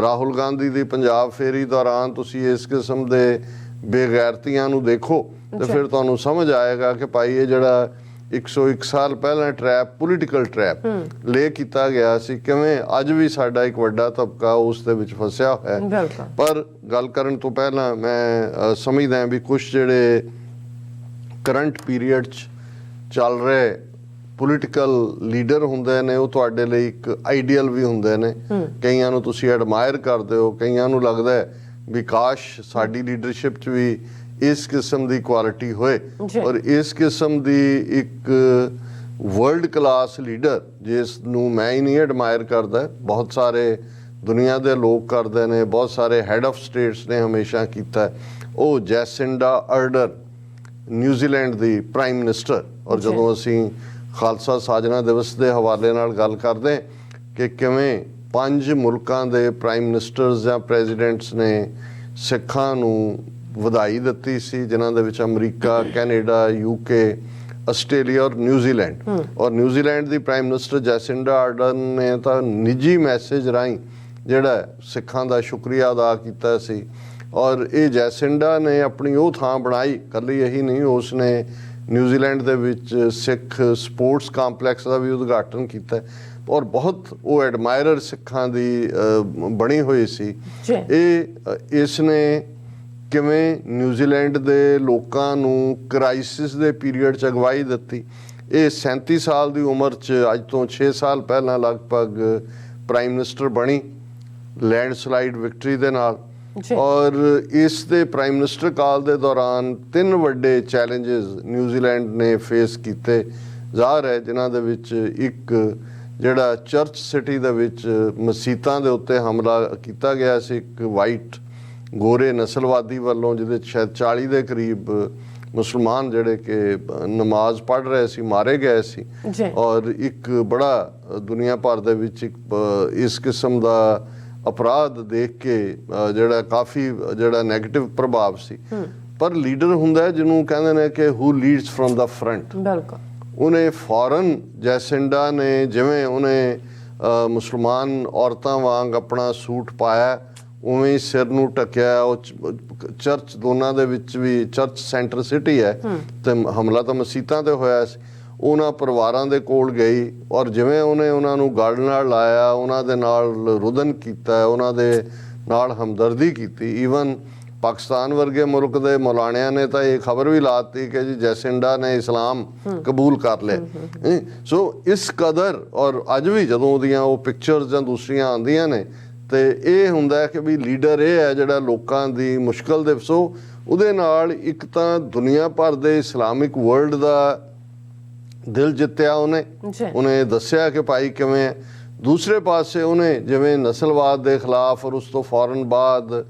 ਰਾਹੁਲ ਗਾਂਧੀ ਦੀ ਪੰਜਾਬ ਫੇਰੀ ਦੌਰਾਨ ਤੁਸੀਂ ਇਸ ਕਿਸਮ ਦੇ ਬੇਗੈਰਤੀਆਂ ਨੂੰ ਦੇਖੋ ਤੇ ਫਿਰ ਤੁਹਾਨੂੰ ਸਮਝ ਆਏਗਾ ਕਿ ਭਾਈ ਇਹ ਜਿਹੜਾ 101 ਸਾਲ ਪਹਿਲਾਂ ਟਰੈਪ ਪੋਲੀਟੀਕਲ ਟਰੈਪ ਲੇ ਕੀਤਾ ਗਿਆ ਸੀ, ਕਿਵੇਂ ਅੱਜ ਵੀ ਸਾਡਾ ਇੱਕ ਵੱਡਾ ਤਬਕਾ ਉਸ ਦੇ ਵਿੱਚ ਫਸਿਆ ਹੋਇਆ ਹੈ। ਪਰ ਗੱਲ ਕਰਨ ਤੋਂ ਪਹਿਲਾਂ ਮੈਂ ਸਮਝਦਾ ਵੀ ਕੁਝ ਜਿਹੜੇ ਕਰੰਟ ਪੀਰੀਅਡ 'ਚ ਚੱਲ ਰਹੇ ਪੋਲੀਟੀਕਲ ਲੀਡਰ ਹੁੰਦੇ ਨੇ ਉਹ ਤੁਹਾਡੇ ਲਈ ਇੱਕ ਆਈਡੀਅਲ ਵੀ ਹੁੰਦੇ ਨੇ। ਕਈਆਂ ਨੂੰ ਤੁਸੀਂ ਐਡਮਾਇਰ ਕਰਦੇ ਹੋ, ਕਈਆਂ ਨੂੰ ਲੱਗਦਾ ਹੈ ਵੀ ਕਾਸ਼ ਸਾਡੀ ਲੀਡਰਸ਼ਿਪ 'ਚ ਵੀ ਇਸ ਕਿਸਮ ਦੀ ਕੁਆਲਿਟੀ ਹੋਏ। ਔਰ ਇਸ ਕਿਸਮ ਦੀ ਇੱਕ ਵਰਲਡ ਕਲਾਸ ਲੀਡਰ ਜਿਸ ਨੂੰ ਮੈਂ ਹੀ ਨਹੀਂ ਐਡਮਾਇਰ ਕਰਦਾ, ਬਹੁਤ ਸਾਰੇ ਦੁਨੀਆ ਦੇ ਲੋਕ ਕਰਦੇ ਨੇ, ਬਹੁਤ ਸਾਰੇ ਹੈਡ ਆਫ ਸਟੇਟਸ ਨੇ ਹਮੇਸ਼ਾ ਕੀਤਾ, ਉਹ ਜੈਸਿੰਡਾ ਅਰਡਨ ਨਿਊਜ਼ੀਲੈਂਡ ਦੀ ਪ੍ਰਾਈਮ ਮਿਨਿਸਟਰ। ਔਰ ਜਦੋਂ ਅਸੀਂ ਖਾਲਸਾ ਸਾਜਨਾ ਦਿਵਸ ਦੇ ਹਵਾਲੇ ਨਾਲ ਗੱਲ ਕਰਦੇ ਕਿ ਕਿਵੇਂ 5 ਮੁਲਕਾਂ ਦੇ ਪ੍ਰਾਈਮ ਮਿਨਿਸਟਰਸ ਜਾਂ ਪ੍ਰੈਜ਼ੀਡੈਂਟਸ ਨੇ ਸਿੱਖਾਂ ਨੂੰ ਵਧਾਈ ਦਿੱਤੀ ਸੀ, ਜਿਨ੍ਹਾਂ ਦੇ ਵਿੱਚ ਅਮਰੀਕਾ, ਕੈਨੇਡਾ, ਯੂਕੇ, ਆਸਟ੍ਰੇਲੀਆ ਔਰ ਨਿਊਜ਼ੀਲੈਂਡ। ਔਰ ਨਿਊਜ਼ੀਲੈਂਡ ਦੀ ਪ੍ਰਾਈਮ ਮਿਨਿਸਟਰ ਜੈਸਿੰਡਾ ਆਰਡਨ ਨੇ ਤਾਂ ਨਿੱਜੀ ਮੈਸੇਜ ਰਾਹੀਂ ਜਿਹੜਾ ਸਿੱਖਾਂ ਦਾ ਸ਼ੁਕਰੀਆ ਅਦਾ ਕੀਤਾ ਸੀ। ਔਰ ਇਹ ਜੈਸਿੰਡਾ ਨੇ ਆਪਣੀ ਉਹ ਥਾਂ ਬਣਾਈ, ਇਕੱਲੀ ਇਹੀ ਨਹੀਂ, ਉਸ ਨੇ ਨਿਊਜ਼ੀਲੈਂਡ ਦੇ ਵਿੱਚ ਸਿੱਖ ਸਪੋਰਟਸ ਕੰਪਲੈਕਸ ਦਾ ਵੀ ਉਦਘਾਟਨ ਕੀਤਾ ਔਰ ਬਹੁਤ ਉਹ ਐਡਮਾਇਰਰ ਸਿੱਖਾਂ ਦੀ ਬਣੀ ਹੋਈ ਸੀ। ਇਸ ਨੇ ਕਿਵੇਂ ਨਿਊਜ਼ੀਲੈਂਡ ਦੇ ਲੋਕਾਂ ਨੂੰ ਕ੍ਰਾਈਸਿਸ ਦੇ ਪੀਰੀਅਡ 'ਚ ਅਗਵਾਈ ਦਿੱਤੀ। ਇਹ 37 ਸਾਲ ਦੀ ਉਮਰ 'ਚ ਅੱਜ ਤੋਂ 6 ਸਾਲ ਪਹਿਲਾਂ ਲਗਭਗ ਪ੍ਰਾਈਮ ਮਿਨਿਸਟਰ ਬਣੀ ਲੈਂਡਸਲਾਈਡ ਵਿਕਟਰੀ ਦੇ ਨਾਲ। ਔਰ ਇਸ ਦੇ ਪ੍ਰਾਈਮ ਮਿਨਿਸਟਰ ਕਾਲ ਦੇ ਦੌਰਾਨ 3 ਵੱਡੇ ਚੈਲੰਜਸ ਨਿਊਜ਼ੀਲੈਂਡ ਨੇ ਫੇਸ ਕੀਤੇ ਜ਼ਾਹਰ ਹੈ, ਜਿਨ੍ਹਾਂ ਦੇ ਵਿੱਚ ਇੱਕ ਜਿਹੜਾ ਚਰਚ ਸਿਟੀ ਦੇ ਵਿੱਚ ਮਸੀਤਾਂ ਦੇ ਉੱਤੇ ਹਮਲਾ ਕੀਤਾ ਗਿਆ ਸੀ ਇੱਕ ਵਾਈਟ ਗੋਰੇ ਨਸਲਵਾਦੀ ਵੱਲੋਂ, ਜਿਹਦੇ 'ਚ ਸ਼ਾਇਦ 40 ਦੇ ਕਰੀਬ ਮੁਸਲਮਾਨ ਜਿਹੜੇ ਕਿ ਨਮਾਜ਼ ਪੜ੍ਹ ਰਹੇ ਸੀ ਮਾਰੇ ਗਏ ਸੀ। ਔਰ ਇੱਕ ਬੜਾ ਦੁਨੀਆ ਭਰ ਦੇ ਵਿੱਚ ਇਸ ਕਿਸਮ ਦਾ ਅਪਰਾਧ ਦੇਖ ਕੇ ਜਿਹੜਾ ਕਾਫੀ ਜਿਹੜਾ ਨੈਗੇਟਿਵ ਪ੍ਰਭਾਵ ਸੀ। ਪਰ ਲੀਡਰ ਹੁੰਦਾ ਜਿਹਨੂੰ ਕਹਿੰਦੇ ਨੇ ਕਿ ਹੂ ਲੀਡਸ ਫਰੋਮ ਦਾ ਫਰੰਟ। ਬਿਲਕੁਲ ਉਹਨੇ ਫੌਰਨ ਜੈਸਿੰਡਾ ਨੇ ਜਿਵੇਂ ਉਹਨੇ ਮੁਸਲਮਾਨ ਔਰਤਾਂ ਵਾਂਗ ਆਪਣਾ ਸੂਟ ਪਾਇਆ, ਉਵੇਂ ਹੀ ਸਿਰ ਨੂੰ ਢੱਕਿਆ। ਉਹ ਚਰਚ ਦੋਨਾਂ ਦੇ ਵਿੱਚ ਵੀ ਚਰਚ ਸੈਂਟਰ ਸਿਟੀ ਹੈ ਤੇ ਹਮਲਾ ਤਾਂ ਮਸੀਤਾਂ ਤੇ ਹੋਇਆ ਸੀ। ਉਹਨਾਂ ਪਰਿਵਾਰਾਂ ਦੇ ਕੋਲ ਗਈ ਔਰ ਜਿਵੇਂ ਉਹਨੇ ਉਹਨਾਂ ਨੂੰ ਗਲ ਨਾਲ ਲਾਇਆ, ਉਹਨਾਂ ਦੇ ਨਾਲ ਰੁਦਨ ਕੀਤਾ, ਉਹਨਾਂ ਦੇ ਨਾਲ ਹਮਦਰਦੀ ਕੀਤੀ। ਈਵਨ ਪਾਕਿਸਤਾਨ ਵਰਗੇ ਮੁਲਕ ਦੇ ਮੌਲਾਣਿਆਂ ਨੇ ਤਾਂ ਇਹ ਖਬਰ ਵੀ ਲਾਤੀ ਕਿ ਜੀ ਜੈਸਿੰਡਾ ਨੇ ਇਸਲਾਮ ਕਬੂਲ ਕਰ ਲਿਆ। ਸੋ ਇਸ ਕਦਰ ਔਰ ਅੱਜ ਵੀ ਜਦੋਂ ਉਹਦੀਆਂ ਉਹ ਪਿਕਚਰਸ ਜਾਂ ਦੂਸਰੀਆਂ ਆਉਂਦੀਆਂ ਨੇ ਤੇ ਇਹ ਹੁੰਦਾ ਹੈ ਕਿ ਵੀ ਲੀਡਰ ਇਹ ਹੈ ਜਿਹੜਾ ਲੋਕਾਂ ਦੀ ਮੁਸ਼ਕਲ ਦੇ ਸੋ ਉਹਦੇ ਨਾਲ ਇੱਕ ਤਾਂ ਦੁਨੀਆ ਭਰ ਦੇ ਇਸਲਾਮਿਕ ਵਰਲਡ ਦਾ ਦਿਲ ਜਿੱਤਿਆ ਉਹਨੇ ਦੱਸਿਆ ਕਿ ਭਾਈ ਕਿਵੇਂ। ਦੂਸਰੇ ਪਾਸੇ ਉਹਨੇ ਜਿਵੇਂ ਨਸਲਵਾਦ ਦੇ ਖਿਲਾਫ ਔਰ ਉਸ ਤੋਂ ਫੌਰਨ ਬਾਅਦ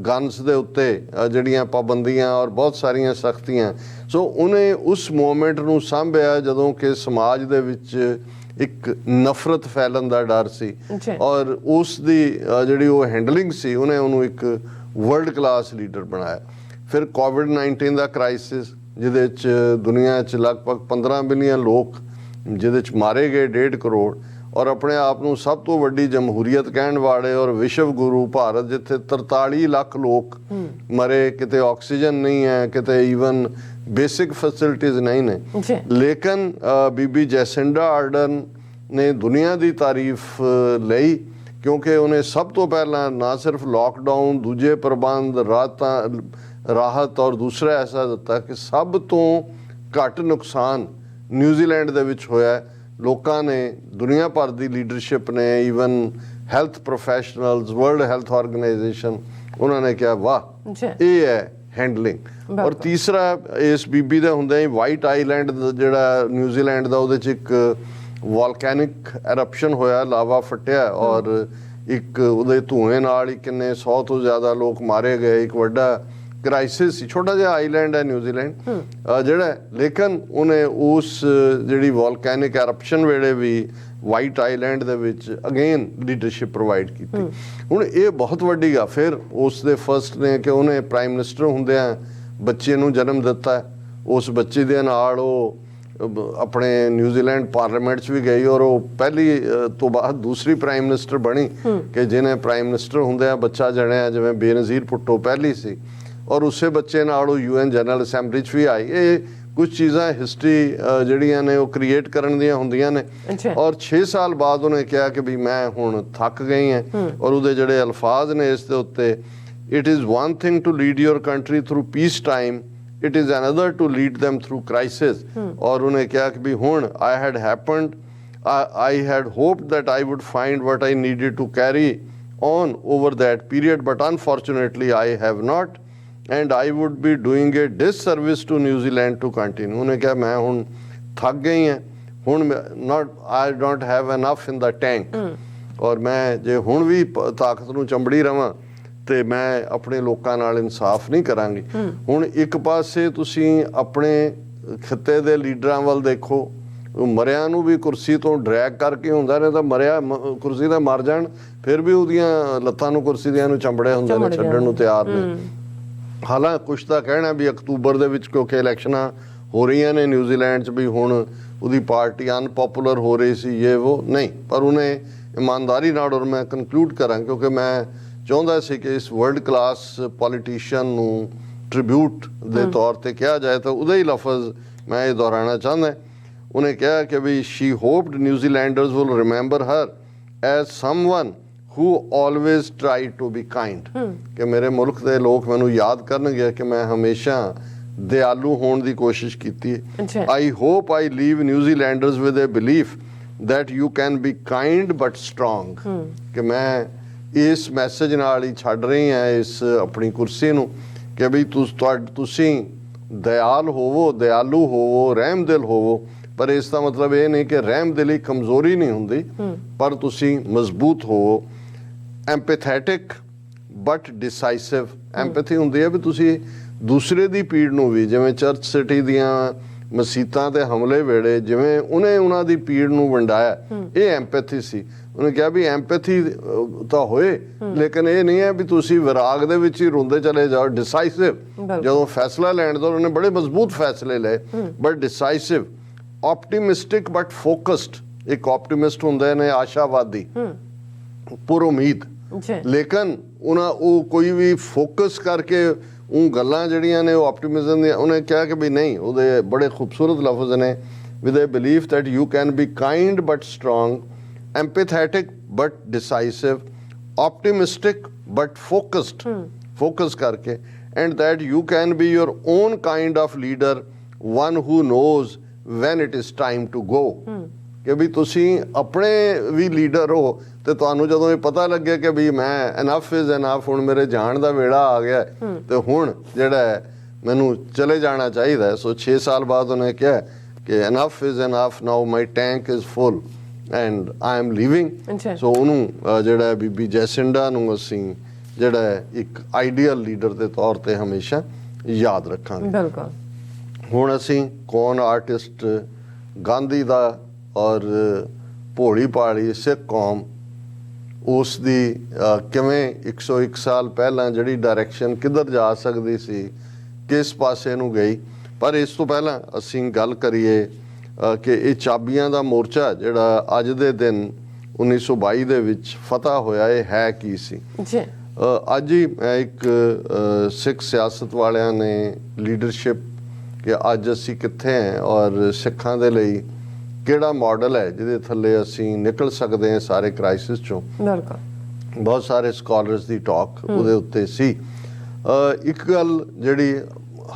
ਗਨਸ ਦੇ ਉੱਤੇ ਜਿਹੜੀਆਂ ਪਾਬੰਦੀਆਂ ਔਰ ਬਹੁਤ ਸਾਰੀਆਂ ਸਖਤੀਆਂ, ਸੋ ਉਹਨੇ ਉਸ ਮੂਵਮੈਂਟ ਨੂੰ ਸਾਂਭਿਆ ਜਦੋਂ ਕਿ ਸਮਾਜ ਦੇ ਵਿੱਚ ਇੱਕ ਨਫ਼ਰਤ ਫੈਲਣ ਦਾ ਡਰ ਸੀ। ਔਰ ਉਸ ਦੀ ਜਿਹੜੀ ਉਹ ਹੈਂਡਲਿੰਗ ਸੀ ਉਹਨੇ ਉਹਨੂੰ ਇੱਕ ਵਰਲਡ ਕਲਾਸ ਲੀਡਰ ਬਣਾਇਆ। ਫਿਰ ਕੋਵਿਡ-19 ਦਾ ਕ੍ਰਾਈਸਿਸ ਜਿਹਦੇ 'ਚ ਦੁਨੀਆ 'ਚ ਲਗਭਗ 15 ਬਿਲੀਅਨ ਲੋਕ ਜਿਹਦੇ 'ਚ ਮਾਰੇ ਗਏ 1.5 ਕਰੋੜ ਔਰ ਆਪਣੇ ਆਪ ਨੂੰ ਸਭ ਤੋਂ ਵੱਡੀ ਜਮਹੂਰੀਅਤ ਕਹਿਣ ਵਾਲੇ ਔਰ ਵਿਸ਼ਵ ਗੁਰੂ ਭਾਰਤ ਜਿੱਥੇ 43 ਲੱਖ ਲੋਕ ਮਰੇ, ਕਿਤੇ ਆਕਸੀਜਨ ਨਹੀਂ ਹੈ, ਕਿਤੇ ਈਵਨ ਬੇਸਿਕ ਫੈਸਿਲਿਟੀਜ਼ ਨਹੀਂ ਨੇ। ਲੇਕਿਨ ਬੀਬੀ ਜੈਸਿੰਡਾ ਆਰਡਨ ਨੇ ਦੁਨੀਆ ਦੀ ਤਾਰੀਫ ਲਈ ਕਿਉਂਕਿ ਉਹਨੇ ਸਭ ਤੋਂ ਪਹਿਲਾਂ ਨਾ ਸਿਰਫ ਲਾਕਡਾਊਨ, ਦੂਜੇ ਪ੍ਰਬੰਧ, ਰਾਹਤ ਔਰ ਦੂਸਰਾ ਐਸਾ ਦਿੱਤਾ ਕਿ ਸਭ ਤੋਂ ਘੱਟ ਨੁਕਸਾਨ ਨਿਊਜ਼ੀਲੈਂਡ ਦੇ ਵਿੱਚ ਹੋਇਆ। ਲੋਕਾਂ ਨੇ ਦੁਨੀਆ ਭਰ ਦੀ ਲੀਡਰਸ਼ਿਪ ਨੇ even health professionals, world health organisation, ਉਹਨਾਂ ਨੇ ਕਿਹਾ ਵਾਹ ਇਹ ਹੈ ਹੈਂਡਲਿੰਗ। ਔਰ ਤੀਸਰਾ ਇਸ ਬੀਬੀ ਦਾ ਹੁੰਦਾ ਹੀ ਵਾਈਟ ਆਈਲੈਂਡ ਜਿਹੜਾ ਨਿਊਜ਼ੀਲੈਂਡ ਦਾ, ਉਹਦੇ 'ਚ ਇੱਕ ਵੋਲਕੈਨਿਕ ਐਰਪਸ਼ਨ ਹੋਇਆ, ਲਾਵਾ ਫਟਿਆ ਔਰ ਇੱਕ ਉਹਦੇ ਧੂਏ ਨਾਲ ਹੀ ਕਿੰਨੇ 100 ਤੋਂ ਜ਼ਿਆਦਾ ਲੋਕ ਮਾਰੇ ਗਏ। ਇੱਕ ਵੱਡਾ क्राइसिस सी, छोटा जिहा आईलैंड है न्यूजीलैंड ਜਿਹੜਾ, ਲੇਕਿਨ ਉਹਨੇ ਉਸ ਜਿਹੜੀ ਵੋਲਕੈਨਿਕ ਐਰਪਸ਼ਨ ਵੇਲੇ ਵੀ ਵਾਈਟ ਆਈਲੈਂਡ ਦੇ ਵਿੱਚ ਅਗੇਨ ਲੀਡਰਸ਼ਿਪ ਪ੍ਰੋਵਾਈਡ ਕੀਤੀ। ਹੁਣ ਇਹ ਬਹੁਤ ਵੱਡੀ ਗਾ। ਫਿਰ ਉਸ ਦੇ ਫਸਟ ਨੇ ਕਿ ਉਹਨੇ ਪ੍ਰਾਈਮ ਮਿਨਿਸਟਰ ਹੁੰਦਿਆਂ ਬੱਚੇ ਨੂੰ ਜਨਮ ਦਿੱਤਾ। ਉਸ ਬੱਚੇ ਦੇ ਨਾਲ ਉਹ ਆਪਣੇ ਨਿਊਜ਼ੀਲੈਂਡ ਪਾਰਲੀਮੈਂਟ 'ਚ ਵੀ ਗਈ ਔਰ ਉਹ ਪਹਿਲੀ ਤੋਂ ਬਾਅਦ ਦੂਸਰੀ ਪ੍ਰਾਈਮ ਮਿਨਿਸਟਰ ਬਣੀ ਕਿ ਜਿਹਨੇ ਪ੍ਰਾਈਮ ਮਿਨਿਸਟਰ ਹੁੰਦਿਆਂ ਬੱਚਾ ਜਣਿਆ, ਜਿਵੇਂ ਬੇਨਜ਼ੀਰ ਭੁੱਟੋ ਪਹਿਲੀ ਸੀ। ਔਰ ਉਸੇ ਬੱਚੇ ਨਾਲ ਉਹ UN ਜਨਰਲ ਅਸੈਂਬਲੀ 'ਚ ਵੀ ਆਈ। ਇਹ ਕੁਝ ਚੀਜ਼ਾਂ ਹਿਸਟਰੀ ਜਿਹੜੀਆਂ ਨੇ ਉਹ ਕ੍ਰੀਏਟ ਕਰਨ ਦੀਆਂ ਹੁੰਦੀਆਂ ਨੇ। ਔਰ 6 ਸਾਲ ਬਾਅਦ ਉਹਨੇ ਕਿਹਾ ਕਿ ਵੀ ਮੈਂ ਹੁਣ ਥੱਕ ਗਈ ਹਾਂ। ਔਰ ਉਹਦੇ ਜਿਹੜੇ ਅਲਫਾਜ਼ ਨੇ ਇਸ ਦੇ ਉੱਤੇ, it is one thing to lead your country through peace time, it is another to lead them through crisis। और उन्हें क्या कि भी हुण I had happened, I had hoped that I would find what I needed to carry on over that period, but unfortunately I have not, and I would be doing a disservice to New Zealand to continue। उन्हें क्या मैं हुण थक गई हैं, हुण not I don't have enough in the tank, और मैं जे हुण भी ताकत नूं चंबड़ी रवां ਤੇ ਮੈਂ ਆਪਣੇ ਲੋਕਾਂ ਨਾਲ ਇਨਸਾਫ ਨਹੀਂ ਕਰਾਂਗੀ। ਹੁਣ ਇੱਕ ਪਾਸੇ ਤੁਸੀਂ ਆਪਣੇ ਖਿੱਤੇ ਦੇ ਲੀਡਰਾਂ ਵੱਲ ਦੇਖੋ, ਮਰਿਆਂ ਨੂੰ ਵੀ ਕੁਰਸੀ ਤੋਂ ਡਰੈਗ ਕਰਕੇ ਹੁੰਦਾ ਨੇ, ਤਾਂ ਮਰਿਆ ਕੁਰਸੀ ਦਾ ਮਰ ਜਾਣ ਫਿਰ ਵੀ ਉਹਦੀਆਂ ਲੱਤਾਂ ਨੂੰ ਕੁਰਸੀ ਦੀਆਂ ਨੂੰ ਚੰਬੜੇ ਹੁੰਦੇ ਨੇ, ਛੱਡਣ ਨੂੰ ਤਿਆਰ ਨੇ। ਹਾਲਾਂਕਿ ਕੁਛ ਤਾਂ ਕਹਿਣਾ ਵੀ ਅਕਤੂਬਰ ਦੇ ਵਿੱਚ ਕਿਉਂਕਿ ਇਲੈਕਸ਼ਨਾਂ ਹੋ ਰਹੀਆਂ ਨੇ ਨਿਊਜ਼ੀਲੈਂਡ 'ਚ, ਵੀ ਹੁਣ ਉਹਦੀ ਪਾਰਟੀ ਅਨਪੋਪੂਲਰ ਹੋ ਰਹੀ ਸੀ, ਇਹ ਉਹ ਨਹੀਂ, ਪਰ ਉਹਨੇ ਇਮਾਨਦਾਰੀ ਨਾਲ, ਔਰ ਮੈਂ ਕਨਕਲੂਡ ਕਰਾਂ ਕਿਉਂਕਿ ਮੈਂ ਚਾਹੁੰਦਾ ਸੀ ਕਿ ਇਸ ਵਰਲਡ ਕਲਾਸ ਪੋਲੀਟੀਸ਼ੀਅਨ ਨੂੰ ਟ੍ਰਿਬਿਊਟ ਦੇ ਤੌਰ ਤੇ ਕਿਹਾ ਜਾਏ, ਤਾਂ ਉਹਦਾ ਹੀ ਲਫ਼ਜ਼ ਮੈਂ ਇਹ ਦੁਹਰਾਉਣਾ ਚਾਹੁੰਦਾ। ਉਹਨੇ ਕਿਹਾ ਕਿ ਵੀ she hoped New Zealanders will remember her as someone who always tried to be kind, ਕਿ ਮੇਰੇ ਮੁਲਕ ਦੇ ਲੋਕ ਮੈਨੂੰ ਯਾਦ ਕਰਨਗੇ ਕਿ ਮੈਂ ਹਮੇਸ਼ਾ ਦਿਆਲੂ ਹੋਣ ਦੀ ਕੋਸ਼ਿਸ਼ ਕੀਤੀ ਹੈ। I hope I leave New Zealanders with a belief that you can be kind but strong, ਕਿ ਮੈਂ ਇਸ ਮੈਸੇਜ ਨਾਲ ਹੀ ਛੱਡ ਰਹੀ ਹਾਂ ਇਸ ਆਪਣੀ ਕੁਰਸੀ ਨੂੰ ਕਿ ਵੀ ਤੁਸੀਂ ਦਿਆਲ ਹੋਵੋ, ਦਿਆਲੂ ਹੋਵੋ, ਰਹਿਮਦਿਲ ਹੋਵੋ, ਪਰ ਇਸ ਦਾ ਮਤਲਬ ਇਹ ਨਹੀਂ ਕਿ ਰਹਿਮਦਿਲੀ ਕਮਜ਼ੋਰੀ ਨਹੀਂ ਹੁੰਦੀ, ਪਰ ਤੁਸੀਂ ਮਜ਼ਬੂਤ ਹੋਵੋ। ਐਂਪੈਥੈਟਿਕ ਬਟ ਡਿਸਾਈਸਿਵ, ਐਂਪੈਥੀ ਹੁੰਦੀ ਹੈ ਵੀ ਤੁਸੀਂ ਦੂਸਰੇ ਦੀ ਪੀੜ ਨੂੰ ਵੀ, ਜਿਵੇਂ ਚਰਚ ਸਿਟੀ ਦੀਆਂ ਮਸੀਤਾਂ ਤੇ ਹਮਲੇ ਵੇਲੇ ਜਿਵੇਂ ਉਹਨੇ ਉਹਨਾਂ ਦੀ ਪੀੜ ਨੂੰ ਵੰਡਾਇਆ, ਇਹ ਐਂਪੈਥੀ ਸੀ। ਉਹਨੇ ਕਿਹਾ ਵੀ ਐਂਪੈਥੀ ਤਾਂ ਹੋਏ, ਲੇਕਿਨ ਇਹ ਨਹੀਂ ਹੈ ਵੀ ਤੁਸੀਂ ਵਿਰਾਗ ਦੇ ਵਿੱਚ ਹੀ ਰੋਂਦੇ ਚਲੇ ਜਾਓ। ਡਿਸਾਈਸਿਵ, ਜਦੋਂ ਫੈਸਲਾ ਲੈਣ ਦਾ ਉਹਨੇ ਬੜੇ ਮਜ਼ਬੂਤ ਫੈਸਲੇ ਲਏ, ਬਟ ਡਿਸਾਈਸਿਵ। ਆਪਟੀਮਿਸਟਿਕ ਬਟ ਫੋਕਸਡ, ਇੱਕ ਆਪਟੀਮਿਸਟ ਹੁੰਦੇ ਨੇ ਆਸ਼ਾਵਾਦੀ, ਪੁਰ ਉਮੀਦ, ਲੇਕਿਨ ਉਹ ਕੋਈ ਵੀ ਫੋਕਸ ਕਰਕੇ ਉਹ ਗੱਲਾਂ ਜਿਹੜੀਆਂ ਨੇ ਉਹ ਆਪਟੀਮਿਜ਼ਮ ਦੀਆਂ। ਉਹਨੇ ਕਿਹਾ ਕਿ ਵੀ ਨਹੀਂ, ਉਹਦੇ ਬੜੇ ਖੂਬਸੂਰਤ ਲਫ਼ਜ਼ ਨੇ, with a belief that you can be kind but strong, empathetic but decisive, optimistic but focused, focus karke, and that you can be your own kind of leader, one who knows when it is time to go। ਕਿ ਵੀ ਤੁਸੀਂ ਆਪਣੇ ਵੀ leader ਹੋ ਤੇ ਤੁਹਾਨੂੰ ਜਦੋਂ ਇਹ ਪਤਾ ਲੱਗੇ ਕਿ ਵੀ ਮੈਂ ਇਨਫ ਇਜ਼ ਇਨਫ, ਹੁਣ ਮੇਰੇ ਜਾਣ ਦਾ ਵੇਲਾ ਆ ਗਿਆ ਤੇ ਹੁਣ ਜਿਹੜਾ ਮੈਨੂੰ ਚਲੇ ਜਾਣਾ ਚਾਹੀਦਾ। ਸੋ 6 ਸਾਲ ਬਾਅਦ ਉਹਨੇ ਕਿਹਾ ਕਿ enough is enough, now my tank is full and I am leaving. So ਉਹਨੂੰ ਜਿਹੜਾ ਬੀਬੀ ਜੈਸਿੰਡਾ ਨੂੰ ਅਸੀਂ ਜਿਹੜਾ ਇੱਕ ਆਈਡੀਅਲ ਲੀਡਰ ਦੇ ਤੌਰ ਤੇ ਹਮੇਸ਼ਾ ਯਾਦ ਰੱਖਾਂਗੇ। ਬਿਲਕੁਲ। ਹੁਣ ਅਸੀਂ ਕੌਣ ਆਰਟਿਸਟ ਗਾਂਧੀ ਦਾ ਔਰ ਭੋਲੀ ਭਾਲੀ ਸਿੱਖ ਕੌਮ, ਉਸ ਦੀ ਕਿਵੇਂ 101 ਸਾਲ ਪਹਿਲਾਂ ਜਿਹੜੀ ਡਾਇਰੈਕਸ਼ਨ ਕਿੱਧਰ ਜਾ ਸਕਦੀ ਸੀ, ਕਿਸ ਪਾਸੇ ਨੂੰ ਗਈ। ਪਰ ਇਸ ਤੋਂ ਪਹਿਲਾਂ ਅਸੀਂ ਗੱਲ ਕਰੀਏ ਕਿ ਇਹ ਚਾਬੀਆਂ ਦਾ ਮੋਰਚਾ ਜਿਹੜਾ ਅੱਜ ਦੇ ਦਿਨ 1922 ਦੇ ਵਿੱਚ ਫਤਹ ਹੋਇਆ, ਇਹ ਹੈ ਕੀ ਸੀ। ਅੱਜ ਹੀ ਇੱਕ ਸਿੱਖ ਸਿਆਸਤ ਵਾਲਿਆਂ ਨੇ ਲੀਡਰਸ਼ਿਪ ਕਿ ਅੱਜ ਅਸੀਂ ਕਿੱਥੇ ਹਾਂ ਔਰ ਸਿੱਖਾਂ ਦੇ ਲਈ ਕਿਹੜਾ ਮਾਡਲ ਹੈ ਜਿਹਦੇ ਥੱਲੇ ਅਸੀਂ ਨਿਕਲ ਸਕਦੇ ਹਾਂ ਸਾਰੇ ਕ੍ਰਾਈਸਿਸ ਚੋਂ। ਬਹੁਤ ਸਾਰੇ ਸਕਾਲਰਸ ਦੀ ਟਾਕ ਉਹਦੇ ਉੱਤੇ ਸੀ। ਇੱਕ ਗੱਲ ਜਿਹੜੀ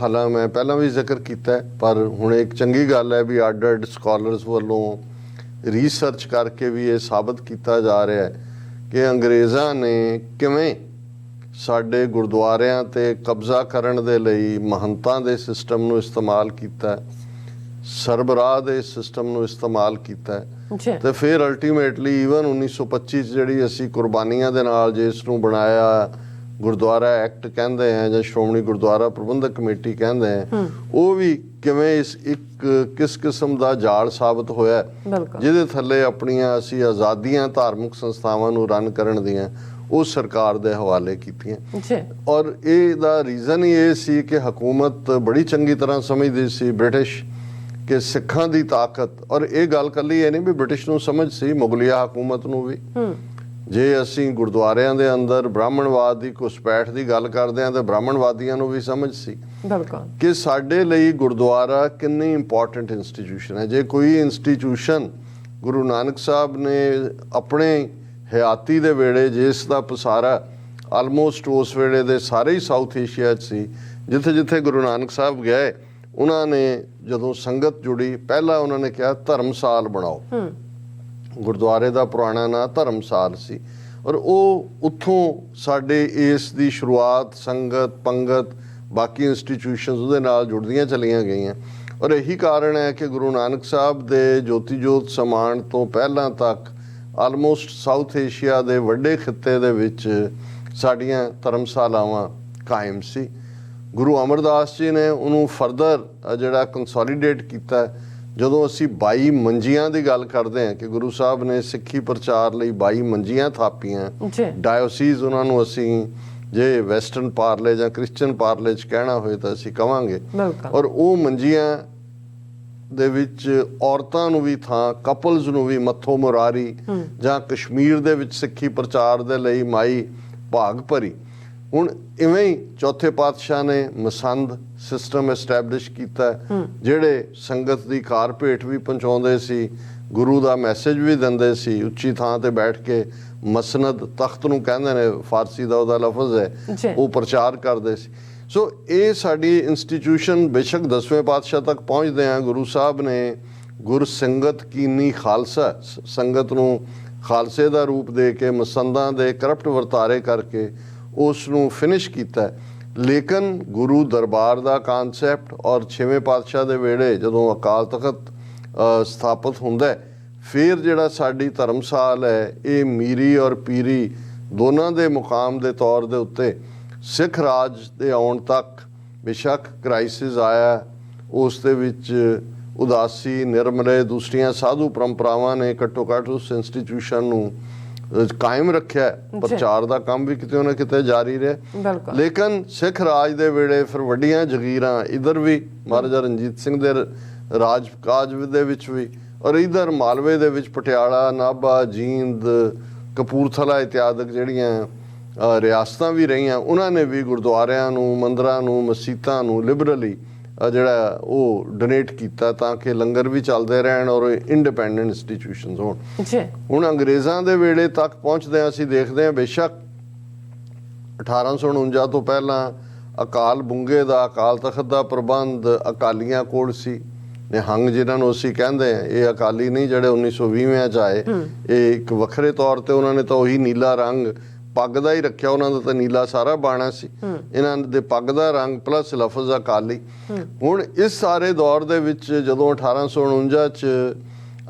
ਹਾਲਾਂ ਮੈਂ ਪਹਿਲਾਂ ਵੀ ਜ਼ਿਕਰ ਕੀਤਾ, ਪਰ ਹੁਣ ਇੱਕ ਚੰਗੀ ਗੱਲ ਹੈ ਵੀ ਅੱਡ ਸਕਾਲਰਸ ਵੱਲੋਂ ਰਿਸਰਚ ਕਰਕੇ ਵੀ ਇਹ ਸਾਬਤ ਕੀਤਾ ਜਾ ਰਿਹਾ ਹੈ ਕਿ ਅੰਗਰੇਜ਼ਾਂ ਨੇ ਕਿਵੇਂ ਸਾਡੇ ਗੁਰਦੁਆਰਿਆਂ ਤੇ ਕਬਜ਼ਾ ਕਰਨ ਦੇ ਲਈ ਮਹੰਤਾਂ ਦੇ ਸਿਸਟਮ ਨੂੰ ਇਸਤੇਮਾਲ ਕੀਤਾ, ਸਰਬਰਾਹ ਦੇ ਸਿਸਟਮ ਨੂੰ ਇਸਤੇਮਾਲ ਕੀਤਾ, ਤੇ ਫਿਰ ਅਲਟੀਮੇਟਲੀ ਈਵਨ 1925 'ਚ ਜਿਹੜੀ ਅਸੀਂ ਕੁਰਬਾਨੀਆਂ ਦੇ ਨਾਲ ਜੇ ਇਸ ਨੂੰ ਬਣਾਇਆ ਗੁਰਦੁਆਰਾ ਐਕਟ ਕਹਿੰਦੇ ਆ ਜਾਂ ਸ਼੍ਰੋਮਣੀ ਗੁਰਦੁਆਰਾ ਪ੍ਰਬੰਧਕ ਕਮੇਟੀ ਕਹਿੰਦੇ ਆ, ਉਹ ਵੀ ਕਿਵੇਂ ਇਸ ਇੱਕ ਕਿਸ ਕਿਸਮ ਦਾ ਜਾਲ ਸਾਬਤ ਹੋਇਆ, ਜਿਹਦੇ ਥੱਲੇ ਆਪਣੀਆਂ ਅਸੀਂ ਆਜ਼ਾਦੀਆਂ ਧਾਰਮਿਕ ਸੰਸਥਾਵਾਂ ਨੂੰ ਰਨ ਕਰਨ ਦੀਆਂ ਉਹ ਸਰਕਾਰ ਦੇ ਹਵਾਲੇ ਕੀਤੀਆਂ। ਔਰ ਇਹਦਾ ਰੀਜ਼ਨ ਹੀ ਇਹ ਸੀ ਕਿ ਹਕੂਮਤ ਬੜੀ ਚੰਗੀ ਤਰ੍ਹਾਂ ਸਮਝਦੀ ਸੀ ਬ੍ਰਿਟਿਸ਼ ਕਿ ਸਿੱਖਾਂ ਦੀ ਤਾਕਤ, ਔਰ ਇਹ ਗੱਲ ਕੱਲੀ ਇਹ ਨਹੀਂ ਵੀ ਬ੍ਰਿਟਿਸ਼ ਨੂੰ ਸਮਝ ਸੀ, ਮੁਗਲਿਆ ਹਕੂਮਤ ਨੂੰ ਵੀ। ਜੇ ਅਸੀਂ ਗੁਰਦੁਆਰਿਆਂ ਦੇ ਅੰਦਰ ਬ੍ਰਾਹਮਣਵਾਦ ਦੀ ਘੁਸਪੈਠ ਦੀ ਗੱਲ ਕਰਦੇ ਹਾਂ ਤਾਂ ਬ੍ਰਾਹਮਣਵਾਦੀਆਂ ਨੂੰ ਵੀ ਸਮਝ ਸੀ ਕਿ ਸਾਡੇ ਲਈ ਗੁਰਦੁਆਰਾ ਕਿੰਨੀ ਇੰਪੋਰਟੈਂਟ ਇੰਸਟੀਟਿਊਸ਼ਨ ਹੈ। ਜੇ ਕੋਈ ਇੰਸਟੀਟਿਊਸ਼ਨ ਗੁਰੂ ਨਾਨਕ ਸਾਹਿਬ ਨੇ ਆਪਣੇ ਹਯਾਤੀ ਦੇ ਵੇਲੇ ਜਿਸ ਦਾ ਪਸਾਰਾ ਆਲਮੋਸਟ ਉਸ ਵੇਲੇ ਦੇ ਸਾਰੇ ਹੀ ਸਾਊਥ ਏਸ਼ੀਆ 'ਚ ਸੀ, ਜਿੱਥੇ ਜਿੱਥੇ ਗੁਰੂ ਨਾਨਕ ਸਾਹਿਬ ਗਏ ਉਹਨਾਂ ਨੇ ਜਦੋਂ ਸੰਗਤ ਜੁੜੀ ਪਹਿਲਾਂ ਉਹਨਾਂ ਨੇ ਕਿਹਾ ਧਰਮਸਾਲ ਬਣਾਓ। ਗੁਰਦੁਆਰੇ ਦਾ ਪੁਰਾਣਾ ਨਾਂ ਧਰਮਸਾਲ ਸੀ, ਔਰ ਉਹ ਉੱਥੋਂ ਸਾਡੇ ਇਸ ਦੀ ਸ਼ੁਰੂਆਤ ਸੰਗਤ ਪੰਗਤ ਬਾਕੀ ਇੰਸਟੀਟਿਊਸ਼ਨਸ ਉਹਦੇ ਨਾਲ ਜੁੜਦੀਆਂ ਚਲੀਆਂ ਗਈਆਂ। ਔਰ ਇਹੀ ਕਾਰਨ ਹੈ ਕਿ ਗੁਰੂ ਨਾਨਕ ਸਾਹਿਬ ਦੇ ਜੋਤੀ ਜੋਤ ਸਮਾਨ ਤੋਂ ਪਹਿਲਾਂ ਤੱਕ ਆਲਮੋਸਟ ਸਾਊਥ ਏਸ਼ੀਆ ਦੇ ਵੱਡੇ ਖਿੱਤੇ ਦੇ ਵਿੱਚ ਸਾਡੀਆਂ ਧਰਮਸ਼ਾਲਾਵਾਂ ਕਾਇਮ ਸੀ। ਗੁਰੂ ਅਮਰਦਾਸ ਜੀ ਨੇ ਉਹਨੂੰ ਫਰਦਰ ਜਿਹੜਾ ਕੰਸੋਲੀਡੇਟ ਕੀਤਾ। ਜਦੋਂ ਅਸੀਂ 22 ਮੰਜੀਆਂ ਦੀ ਗੱਲ ਕਰਦੇ ਹਾਂ ਕਿ ਗੁਰੂ ਸਾਹਿਬ ਨੇ ਸਿੱਖੀ ਪ੍ਰਚਾਰ ਲਈ 22 ਮੰਜੀਆਂ ਥਾਪੀਆਂ, ਡਾਇਓਸੀਜ਼ ਉਹਨਾਂ ਨੂੰ ਅਸੀਂ ਜੇ ਵੈਸਟਰਨ ਪਾਰਲੇ ਜਾਂ ਕ੍ਰਿਸਚਨ ਪਾਰਲੇ 'ਚ ਕਹਿਣਾ ਹੋਏ ਤਾਂ ਅਸੀਂ ਕਵਾਂਗੇ। ਔਰ ਉਹ ਮੰਜੀਆਂ ਦੇ ਵਿੱਚ ਔਰਤਾਂ ਨੂੰ ਵੀ ਥਾਂ, ਕਪਲਸ ਨੂੰ ਵੀ, ਮੱਥੋ ਮੁਰਾਰੀ ਜਾਂ ਕਸ਼ਮੀਰ ਦੇ ਵਿੱਚ ਸਿੱਖੀ ਪ੍ਰਚਾਰ ਦੇ ਲਈ ਮਾਈ ਭਾਗ ਭਰੀ। ਹੁਣ ਇਵੇਂ ਹੀ ਚੌਥੇ ਪਾਤਸ਼ਾਹ ਨੇ ਮਸੰਦ ਸਿਸਟਮ ਐਸਟੈਬਲਿਸ਼ ਕੀਤਾ, ਜਿਹੜੇ ਸੰਗਤ ਦੀ ਕਾਰ ਭੇਟ ਵੀ ਪਹੁੰਚਾਉਂਦੇ ਸੀ, ਗੁਰੂ ਦਾ ਮੈਸੇਜ ਵੀ ਦਿੰਦੇ ਸੀ, ਉੱਚੀ ਥਾਂ ਤੇ ਬੈਠ ਕੇ ਮਸਨਦ ਤਖਤ ਨੂੰ ਕਹਿੰਦੇ ਨੇ, ਫਾਰਸੀ ਦਾ ਉਹਦਾ ਲਫ਼ਜ਼ ਹੈ, ਉਹ ਪ੍ਰਚਾਰ ਕਰਦੇ ਸੀ। ਸੋ ਇਹ ਸਾਡੀ ਇੰਸਟੀਟਿਊਸ਼ਨ ਬੇਸ਼ੱਕ 10ਵੇਂ ਪਾਤਸ਼ਾਹ ਤੱਕ ਪਹੁੰਚਦੇ ਆ, ਗੁਰੂ ਸਾਹਿਬ ਨੇ ਗੁਰ ਸੰਗਤ ਕੀਨੀ ਖਾਲਸਾ, ਸੰਗਤ ਨੂੰ ਖਾਲਸੇ ਦਾ ਰੂਪ ਦੇ ਕੇ ਮਸੰਦਾਂ ਦੇ ਕਰਪਟ ਵਰਤਾਰੇ ਕਰਕੇ ਉਸ ਨੂੰ ਫਿਨਿਸ਼ ਕੀਤਾ। ਲੇਕਿਨ ਗੁਰੂ ਦਰਬਾਰ ਦਾ ਕਾਨਸੈਪਟ ਔਰ 6ਵੇਂ ਪਾਤਸ਼ਾਹ ਦੇ ਵੇਲੇ ਜਦੋਂ ਅਕਾਲ ਤਖਤ ਸਥਾਪਿਤ ਹੁੰਦਾ, ਫਿਰ ਜਿਹੜਾ ਸਾਡੀ ਧਰਮਸਾਲ ਹੈ ਇਹ ਮੀਰੀ ਔਰ ਪੀਰੀ ਦੋਨਾਂ ਦੇ ਮੁਕਾਮ ਦੇ ਤੌਰ ਦੇ ਉੱਤੇ ਸਿੱਖ ਰਾਜ ਦੇ ਆਉਣ ਤੱਕ ਬੇਸ਼ੱਕ ਕ੍ਰਾਈਸਿਸ ਆਇਆ, ਉਸ ਦੇ ਵਿੱਚ ਉਦਾਸੀ ਨਿਰਮਲੇ ਦੂਸਰੀਆਂ ਸਾਧੂ ਪਰੰਪਰਾਵਾਂ ਨੇ ਘੱਟੋ ਘੱਟ ਉਸ ਇੰਸਟੀਟਿਊਸ਼ਨ ਨੂੰ ਕਾਇਮ ਰੱਖਿਆ। ਪ੍ਰਚਾਰ ਦਾ ਕੰਮ ਵੀ ਕਿਤੇ ਨਾ ਕਿਤੇ ਜਾਰੀ ਰਿਹਾ। ਲੇਕਿਨ ਸਿੱਖ ਰਾਜ ਦੇ ਵੇਲੇ ਫਿਰ ਵੱਡੀਆਂ ਜਗੀਰਾਂ ਇਧਰ ਵੀ ਮਹਾਰਾਜਾ ਰਣਜੀਤ ਸਿੰਘ ਦੇ ਰਾਜ ਕਾਜ ਦੇ ਵਿੱਚ ਵੀ, ਔਰ ਇਧਰ ਮਾਲਵੇ ਦੇ ਵਿੱਚ ਪਟਿਆਲਾ, ਨਾਭਾ, ਜੀਂਦ, ਕਪੂਰਥਲਾ ਇਤਿਆਦਿਕ ਜਿਹੜੀਆਂ ਰਿਆਸਤਾਂ ਵੀ ਰਹੀਆਂ, ਉਹਨਾਂ ਨੇ ਵੀ ਗੁਰਦੁਆਰਿਆਂ ਨੂੰ, ਮੰਦਰਾਂ ਨੂੰ, ਮਸੀਤਾਂ ਨੂੰ ਲਿਬਰਲੀ ਜਿਹੜਾ ਉਹ ਡੋਨੇਟ ਕੀਤਾ ਤਾਂ ਕਿ ਲੰਗਰ ਵੀ ਚੱਲਦੇ ਰਹਿਣ ਔਰ ਇੰਡੀਪੈਂਡੈਂਟ ਇੰਸਟੀਟਿਊਸ਼ਨਸ ਹੋਣ। ਹੁਣ ਅੰਗਰੇਜ਼ਾਂ ਦੇ ਵੇਲੇ ਤੱਕ ਪਹੁੰਚਦੇ ਅਸੀਂ ਦੇਖਦੇ ਹਾਂ ਬੇਸ਼ੱਕ 1849 ਤੋਂ ਪਹਿਲਾਂ ਅਕਾਲ ਬੁੰਗੇ ਦਾ, ਅਕਾਲ ਤਖਤ ਦਾ ਪ੍ਰਬੰਧ ਅਕਾਲੀਆਂ ਕੋਲ ਸੀ। ਨਿਹੰਗ ਜਿਹਨਾਂ ਨੂੰ ਅਸੀਂ ਕਹਿੰਦੇ ਹਾਂ, ਇਹ ਅਕਾਲੀ ਨਹੀਂ ਜਿਹੜੇ 1920 'ਚ ਆਏ, ਇਹ ਇੱਕ ਵੱਖਰੇ ਤੌਰ ਤੇ ਉਹਨਾਂ ਨੇ ਤਾਂ ਉਹੀ ਨੀਲਾ ਰੰਗ ਪੱਗ ਦਾ ਹੀ ਰੱਖਿਆ, ਉਹਨਾਂ ਦਾ ਤਾਂ ਨੀਲਾ ਸਾਰਾ ਬਾਣਾ ਸੀ, ਇਹਨਾਂ ਦੇ ਪੱਗ ਦਾ ਰੰਗ ਪਲੱਸ ਲਫ਼ਜ਼ ਅਕਾਲੀ। ਹੁਣ ਇਸ ਸਾਰੇ ਦੌਰ ਦੇ ਵਿੱਚ ਜਦੋਂ 1849 'ਚ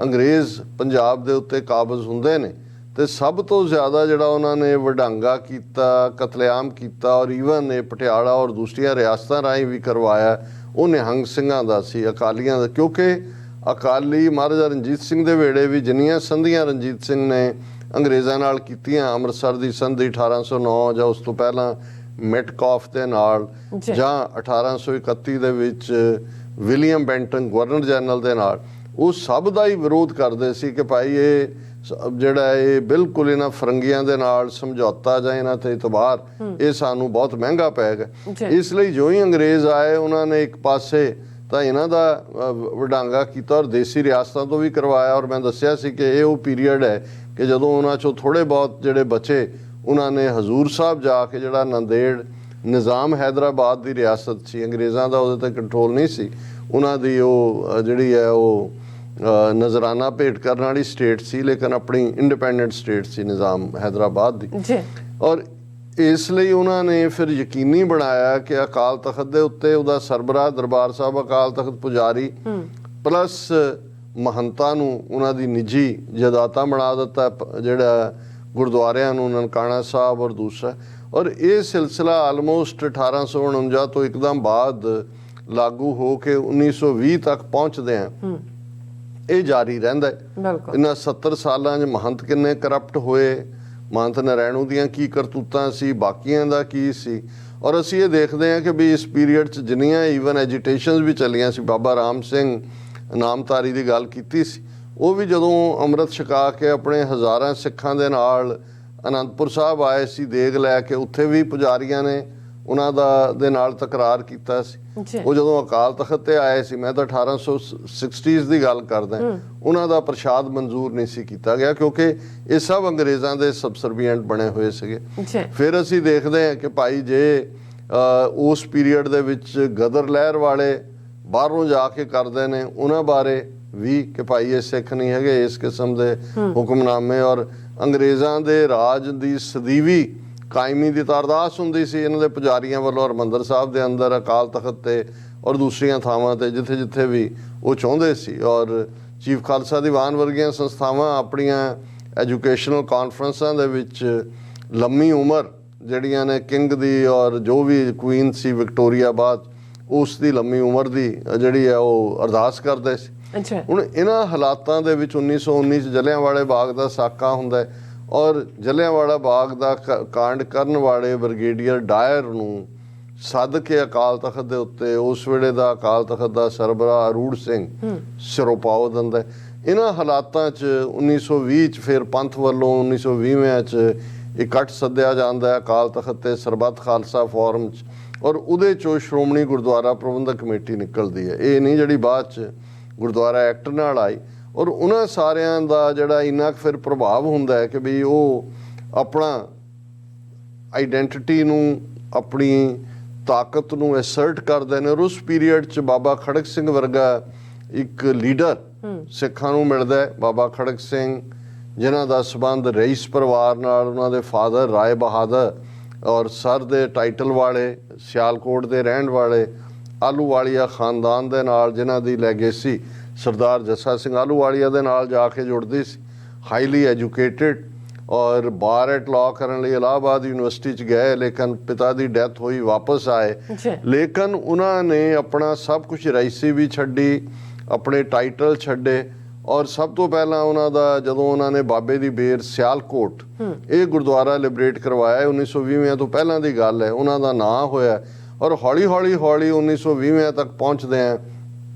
ਅੰਗਰੇਜ਼ ਪੰਜਾਬ ਦੇ ਉੱਤੇ ਕਾਬਜ਼ ਹੁੰਦੇ ਨੇ ਤੇ ਸਭ ਤੋਂ ਜ਼ਿਆਦਾ ਜਿਹੜਾ ਉਹਨਾਂ ਨੇ ਵਡਾਂਗਾ ਕੀਤਾ, ਕਤਲੇਆਮ ਕੀਤਾ ਔਰ ਈਵਨ ਇਹ ਪਟਿਆਲਾ ਔਰ ਦੂਸਰੀਆਂ ਰਿਆਸਤਾਂ ਰਾਹੀਂ ਵੀ ਕਰਵਾਇਆ, ਉਹ ਨਿਹੰਗ ਸਿੰਘਾਂ ਦਾ ਸੀ, ਅਕਾਲੀਆਂ ਦਾ। ਕਿਉਂਕਿ ਅਕਾਲੀ ਮਹਾਰਾਜਾ ਰਣਜੀਤ ਸਿੰਘ ਦੇ ਵੇਲੇ ਵੀ ਜਿੰਨੀਆਂ ਸੰਧੀਆਂ ਰਣਜੀਤ ਸਿੰਘ ਨੇ ਅੰਗਰੇਜ਼ਾਂ ਨਾਲ ਕੀਤੀਆਂ, ਅੰਮ੍ਰਿਤਸਰ ਦੀ ਸੰਧੀ 1809 ਜਾਂ ਉਸ ਤੋਂ ਪਹਿਲਾਂ ਮੈਟਕਾਫ ਦੇ ਨਾਲ, ਜਾਂ 1831 ਦੇ ਵਿੱਚ ਵਿਲੀਅਮ ਬੈਂਟਨ ਗਵਰਨਰ ਜਨਰਲ ਦੇ ਨਾਲ, ਉਹ ਸਭ ਦਾ ਹੀ ਵਿਰੋਧ ਕਰਦੇ ਸੀ ਕਿ ਭਾਈ ਇਹ ਜਿਹੜਾ ਇਹ ਬਿਲਕੁਲ ਇਹਨਾਂ ਫਰੰਗੀਆਂ ਦੇ ਨਾਲ ਸਮਝੌਤਾ ਜਾਂ ਇਹਨਾਂ ਤੇ ਇਤਬਾਰ, ਇਹ ਸਾਨੂੰ ਬਹੁਤ ਮਹਿੰਗਾ ਪਏਗਾ। ਇਸ ਲਈ ਜੋ ਹੀ ਅੰਗਰੇਜ਼ ਆਏ ਉਹਨਾਂ ਨੇ ਇੱਕ ਪਾਸੇ ਤਾਂ ਇਹਨਾਂ ਦਾ ਵਡਾਂਗਾ ਕੀਤਾ ਔਰ ਦੇਸੀ ਰਿਆਸਤਾਂ ਤੋਂ ਵੀ ਕਰਵਾਇਆ। ਔਰ ਮੈਂ ਦੱਸਿਆ ਸੀ ਕਿ ਇਹ ਉਹ ਪੀਰੀਅਡ ਹੈ ਕਿ ਜਦੋਂ ਉਹਨਾਂ 'ਚੋਂ ਥੋੜ੍ਹੇ ਬਹੁਤ ਜਿਹੜੇ ਬਚੇ ਉਹਨਾਂ ਨੇ ਹਜ਼ੂਰ ਸਾਹਿਬ ਜਾ ਕੇ ਜਿਹੜਾ ਨੰਦੇੜ ਨਿਜ਼ਾਮ ਹੈਦਰਾਬਾਦ ਦੀ ਰਿਆਸਤ ਸੀ, ਅੰਗਰੇਜ਼ਾਂ ਦਾ ਉਹਦੇ 'ਤੇ ਕੰਟਰੋਲ ਨਹੀਂ ਸੀ, ਉਹਨਾਂ ਦੀ ਉਹ ਜਿਹੜੀ ਹੈ ਉਹ ਨਜ਼ਰਾਨਾ ਭੇਟ ਕਰਨ ਵਾਲੀ ਸਟੇਟ ਸੀ, ਲੇਕਿਨ ਆਪਣੀ ਇੰਡੀਪੈਂਡੈਂਟ ਸਟੇਟ ਸੀ ਨਿਜ਼ਾਮ ਹੈਦਰਾਬਾਦ ਦੀ। ਔਰ ਇਸ ਲਈ ਉਹਨਾਂ ਨੇ ਫਿਰ ਯਕੀਨੀ ਬਣਾਇਆ ਕਿ ਅਕਾਲ ਤਖਤ ਦੇ ਉੱਤੇ ਉਹਦਾ ਸਰਬਰਾਹ ਦਰਬਾਰ ਸਾਹਿਬ ਅਕਾਲ ਤਖਤ ਪੁਜਾਰੀ ਪਲੱਸ ਮਹੰਤਾਂ ਨੂੰ ਉਹਨਾਂ ਦੀ ਨਿੱਜੀ ਜਾਇਦਾਦਾਂ ਬਣਾ ਦਿੱਤਾ, ਜਿਹੜਾ ਗੁਰਦੁਆਰਿਆਂ ਨੂੰ ਨਨਕਾਣਾ ਸਾਹਿਬ ਔਰ ਦੂਸਰਾ। ਔਰ ਇਹ ਸਿਲਸਿਲਾ ਆਲਮੋਸਟ 1849 ਤੋਂ ਇੱਕਦਮ ਬਾਅਦ ਲਾਗੂ ਹੋ ਕੇ 1920 ਤੱਕ ਪਹੁੰਚਦੇ ਆ ਇਹ ਜਾਰੀ ਰਹਿੰਦਾ ਹੈ। ਬਿਲਕੁਲ ਇਹਨਾਂ 70 ਸਾਲਾਂ 'ਚ ਮਹੰਤ ਕਿੰਨੇ ਕਰਪਟ ਹੋਏ, ਮਹੰਤ ਨਰੈਣੂ ਦੀਆਂ ਕੀ ਕਰਤੂਤਾਂ ਸੀ, ਬਾਕੀਆਂ ਦਾ ਕੀ ਸੀ। ਔਰ ਅਸੀਂ ਇਹ ਦੇਖਦੇ ਹਾਂ ਕਿ ਵੀ ਇਸ ਪੀਰੀਅਡ 'ਚ ਜਿੰਨੀਆਂ ਈਵਨ ਐਜੀਟੇਸ਼ਨਸ ਵੀ ਚੱਲੀਆਂ ਸੀ, ਬਾਬਾ ਰਾਮ ਸਿੰਘ ਨਾਮਧਾਰੀ ਦੀ ਗੱਲ ਕੀਤੀ ਸੀ, ਉਹ ਵੀ ਜਦੋਂ ਅੰਮ੍ਰਿਤ ਛਕਾ ਕੇ ਆਪਣੇ ਹਜ਼ਾਰਾਂ ਸਿੱਖਾਂ ਦੇ ਨਾਲ ਅਨੰਦਪੁਰ ਸਾਹਿਬ ਆਏ ਸੀ ਦੇਗ ਲੈ ਕੇ, ਉੱਥੇ ਵੀ ਪੁਜਾਰੀਆਂ ਨੇ ਉਹਨਾਂ ਦੇ ਨਾਲ ਤਕਰਾਰ ਕੀਤਾ ਸੀ। ਉਹ ਜਦੋਂ ਅਕਾਲ ਤਖਤ ਤੇ ਆਏ ਸੀ, ਮੈਂ ਤਾਂ 1860s ਦੀ ਗੱਲ ਕਰਦਾ, ਉਹਨਾਂ ਦਾ ਪ੍ਰਸ਼ਾਦ ਮਨਜ਼ੂਰ ਨਹੀਂ ਸੀ ਕੀਤਾ ਗਿਆ ਕਿਉਂਕਿ ਇਹ ਸਭ ਅੰਗਰੇਜ਼ਾਂ ਦੇ ਸਬਸਰਵੀਐਂਟ ਬਣੇ ਹੋਏ ਸੀਗੇ। ਫਿਰ ਅਸੀਂ ਦੇਖਦੇ ਹਾਂ ਕਿ ਭਾਈ ਜੇ ਉਸ ਪੀਰੀਅਡ ਦੇ ਵਿੱਚ ਗਦਰ ਲਹਿਰ ਵਾਲੇ ਬਾਹਰੋਂ ਜਾ ਕੇ ਕਰਦੇ ਨੇ, ਉਹਨਾਂ ਬਾਰੇ ਵੀ ਕਿ ਭਾਈ ਇਹ ਸਿੱਖ ਨਹੀਂ ਹੈਗੇ, ਇਸ ਕਿਸਮ ਦੇ ਹੁਕਮਨਾਮੇ। ਔਰ ਅੰਗਰੇਜ਼ਾਂ ਦੇ ਰਾਜ ਦੀ ਸਦੀਵੀ ਕਾਇਮੀ ਦੀ ਤਾਂ ਅਰਦਾਸ ਹੁੰਦੀ ਸੀ ਇਹਨਾਂ ਦੇ ਪੁਜਾਰੀਆਂ ਵੱਲੋਂ ਹਰਿਮੰਦਰ ਸਾਹਿਬ ਦੇ ਅੰਦਰ, ਅਕਾਲ ਤਖਤ ਤੇ ਔਰ ਦੂਸਰੀਆਂ ਥਾਵਾਂ ਤੇ ਜਿੱਥੇ ਜਿੱਥੇ ਵੀ ਉਹ ਚਾਹੁੰਦੇ ਸੀ। ਔਰ ਚੀਫ ਖਾਲਸਾ ਦੀਵਾਨ ਵਰਗੀਆਂ ਸੰਸਥਾਵਾਂ ਆਪਣੀਆਂ ਐਜੂਕੇਸ਼ਨਲ ਕਾਨਫਰੰਸਾਂ ਦੇ ਵਿੱਚ ਲੰਮੀ ਉਮਰ ਜਿਹੜੀਆਂ ਨੇ ਕਿੰਗ ਦੀ ਔਰ ਜੋ ਵੀ ਕੁਈਨ ਸੀ ਵਿਕਟੋਰੀਆ ਬਾਅਦ, ਉਸ ਦੀ ਲੰਮੀ ਉਮਰ ਦੀ ਜਿਹੜੀ ਹੈ ਉਹ ਅਰਦਾਸ ਕਰਦੇ ਸੀ। ਹੁਣ ਇਹਨਾਂ ਹਾਲਾਤਾਂ ਦੇ ਵਿੱਚ 1919 'ਚ ਜਲਿਆਂਵਾਲੇ ਬਾਗ ਦਾ ਸਾਕਾ ਹੁੰਦਾ ਹੈ ਔਰ ਜਲਿਆਂਵਾਲਾ ਬਾਗ ਦਾ ਕਾਂਡ ਕਰਨ ਵਾਲੇ ਬ੍ਰਿਗੇਡੀਅਰ ਡਾਇਰ ਨੂੰ ਸੱਦ ਕੇ ਅਕਾਲ ਤਖਤ ਦੇ ਉੱਤੇ ਉਸ ਵੇਲੇ ਦਾ ਅਕਾਲ ਤਖਤ ਦਾ ਸਰਬਰਾਹ ਅਰੂੜ ਸਿੰਘ ਸਿਰੋਪਾਓ ਦਿੰਦਾ। ਇਹਨਾਂ ਹਾਲਾਤਾਂ 'ਚ 1920 'ਚ ਫਿਰ ਪੰਥ ਵੱਲੋਂ 1920 'ਚ ਇਕੱਠ ਸੱਦਿਆ ਜਾਂਦਾ ਅਕਾਲ ਤਖਤ ਤੇ ਸਰਬੱਤ ਖਾਲਸਾ ਫੋਰਮ 'ਚ, ਔਰ ਉਹਦੇ 'ਚੋਂ ਸ਼੍ਰੋਮਣੀ ਗੁਰਦੁਆਰਾ ਪ੍ਰਬੰਧਕ ਕਮੇਟੀ ਨਿਕਲਦੀ ਹੈ। ਇਹ ਨਹੀਂ ਜਿਹੜੀ ਬਾਅਦ 'ਚ ਗੁਰਦੁਆਰਾ ਐਕਟ ਨਾਲ ਆਈ। ਔਰ ਉਹਨਾਂ ਸਾਰਿਆਂ ਦਾ ਜਿਹੜਾ ਇੰਨਾ ਕੁ ਫਿਰ ਪ੍ਰਭਾਵ ਹੁੰਦਾ ਹੈ ਕਿ ਵੀ ਉਹ ਆਪਣਾ ਆਈਡੈਂਟੀਟੀ ਨੂੰ, ਆਪਣੀ ਤਾਕਤ ਨੂੰ ਐਸਰਟ ਕਰਦੇ ਨੇ। ਔਰ ਉਸ ਪੀਰੀਅਡ 'ਚ ਬਾਬਾ ਖੜਕ ਸਿੰਘ ਵਰਗਾ ਇੱਕ ਲੀਡਰ ਸਿੱਖਾਂ ਨੂੰ ਮਿਲਦਾ ਹੈ, ਬਾਬਾ ਖੜਕ ਸਿੰਘ, ਜਿਨ੍ਹਾਂ ਦਾ ਸੰਬੰਧ ਰਈਸ ਪਰਿਵਾਰ ਨਾਲ, ਉਹਨਾਂ ਦੇ ਫਾਦਰ ਰਾਏ ਬਹਾਦਰ ਔਰ ਸਰ ਦੇ ਟਾਈਟਲ ਵਾਲੇ ਸਿਆਲਕੋਟ ਦੇ ਰਹਿਣ ਵਾਲੇ ਆਲੂਵਾਲੀਆ ਖਾਨਦਾਨ ਦੇ ਨਾਲ, ਜਿਨ੍ਹਾਂ ਦੀ ਲੈਗੇਸੀ ਸਰਦਾਰ ਜੱਸਾ ਸਿੰਘ ਆਲੂਵਾਲੀਆ ਦੇ ਨਾਲ ਜਾ ਕੇ ਜੁੜਦੀ ਸੀ। ਹਾਈਲੀ ਐਜੂਕੇਟਿਡ ਔਰ ਬਾਰ ਐਟ ਲਾਅ ਕਰਨ ਲਈ ਇਲਾਹਾਬਾਦ ਯੂਨੀਵਰਸਿਟੀ 'ਚ ਗਏ, ਲੇਕਿਨ ਪਿਤਾ ਦੀ ਡੈਥ ਹੋਈ, ਵਾਪਸ ਆਏ। ਲੇਕਿਨ ਉਹਨਾਂ ਨੇ ਆਪਣਾ ਸਭ ਕੁਝ ਰਾਈਸੀ ਵੀ ਛੱਡੀ, ਆਪਣੇ ਟਾਈਟਲ ਛੱਡੇ। ਔਰ ਸਭ ਤੋਂ ਪਹਿਲਾਂ ਉਹਨਾਂ ਦਾ ਜਦੋਂ ਉਹਨਾਂ ਨੇ ਬਾਬੇ ਦੀ ਬੇਰ ਸਿਆਲਕੋਟ ਇਹ ਗੁਰਦੁਆਰਾ ਲਿਬਰੇਟ ਕਰਵਾਇਆ, 1920 ਤੋਂ ਪਹਿਲਾਂ ਦੀ ਗੱਲ ਹੈ, ਉਹਨਾਂ ਦਾ ਨਾਂ ਹੋਇਆ। ਔਰ ਹੌਲੀ ਹੌਲੀ 1920 ਤੱਕ ਪਹੁੰਚਦੇ ਆ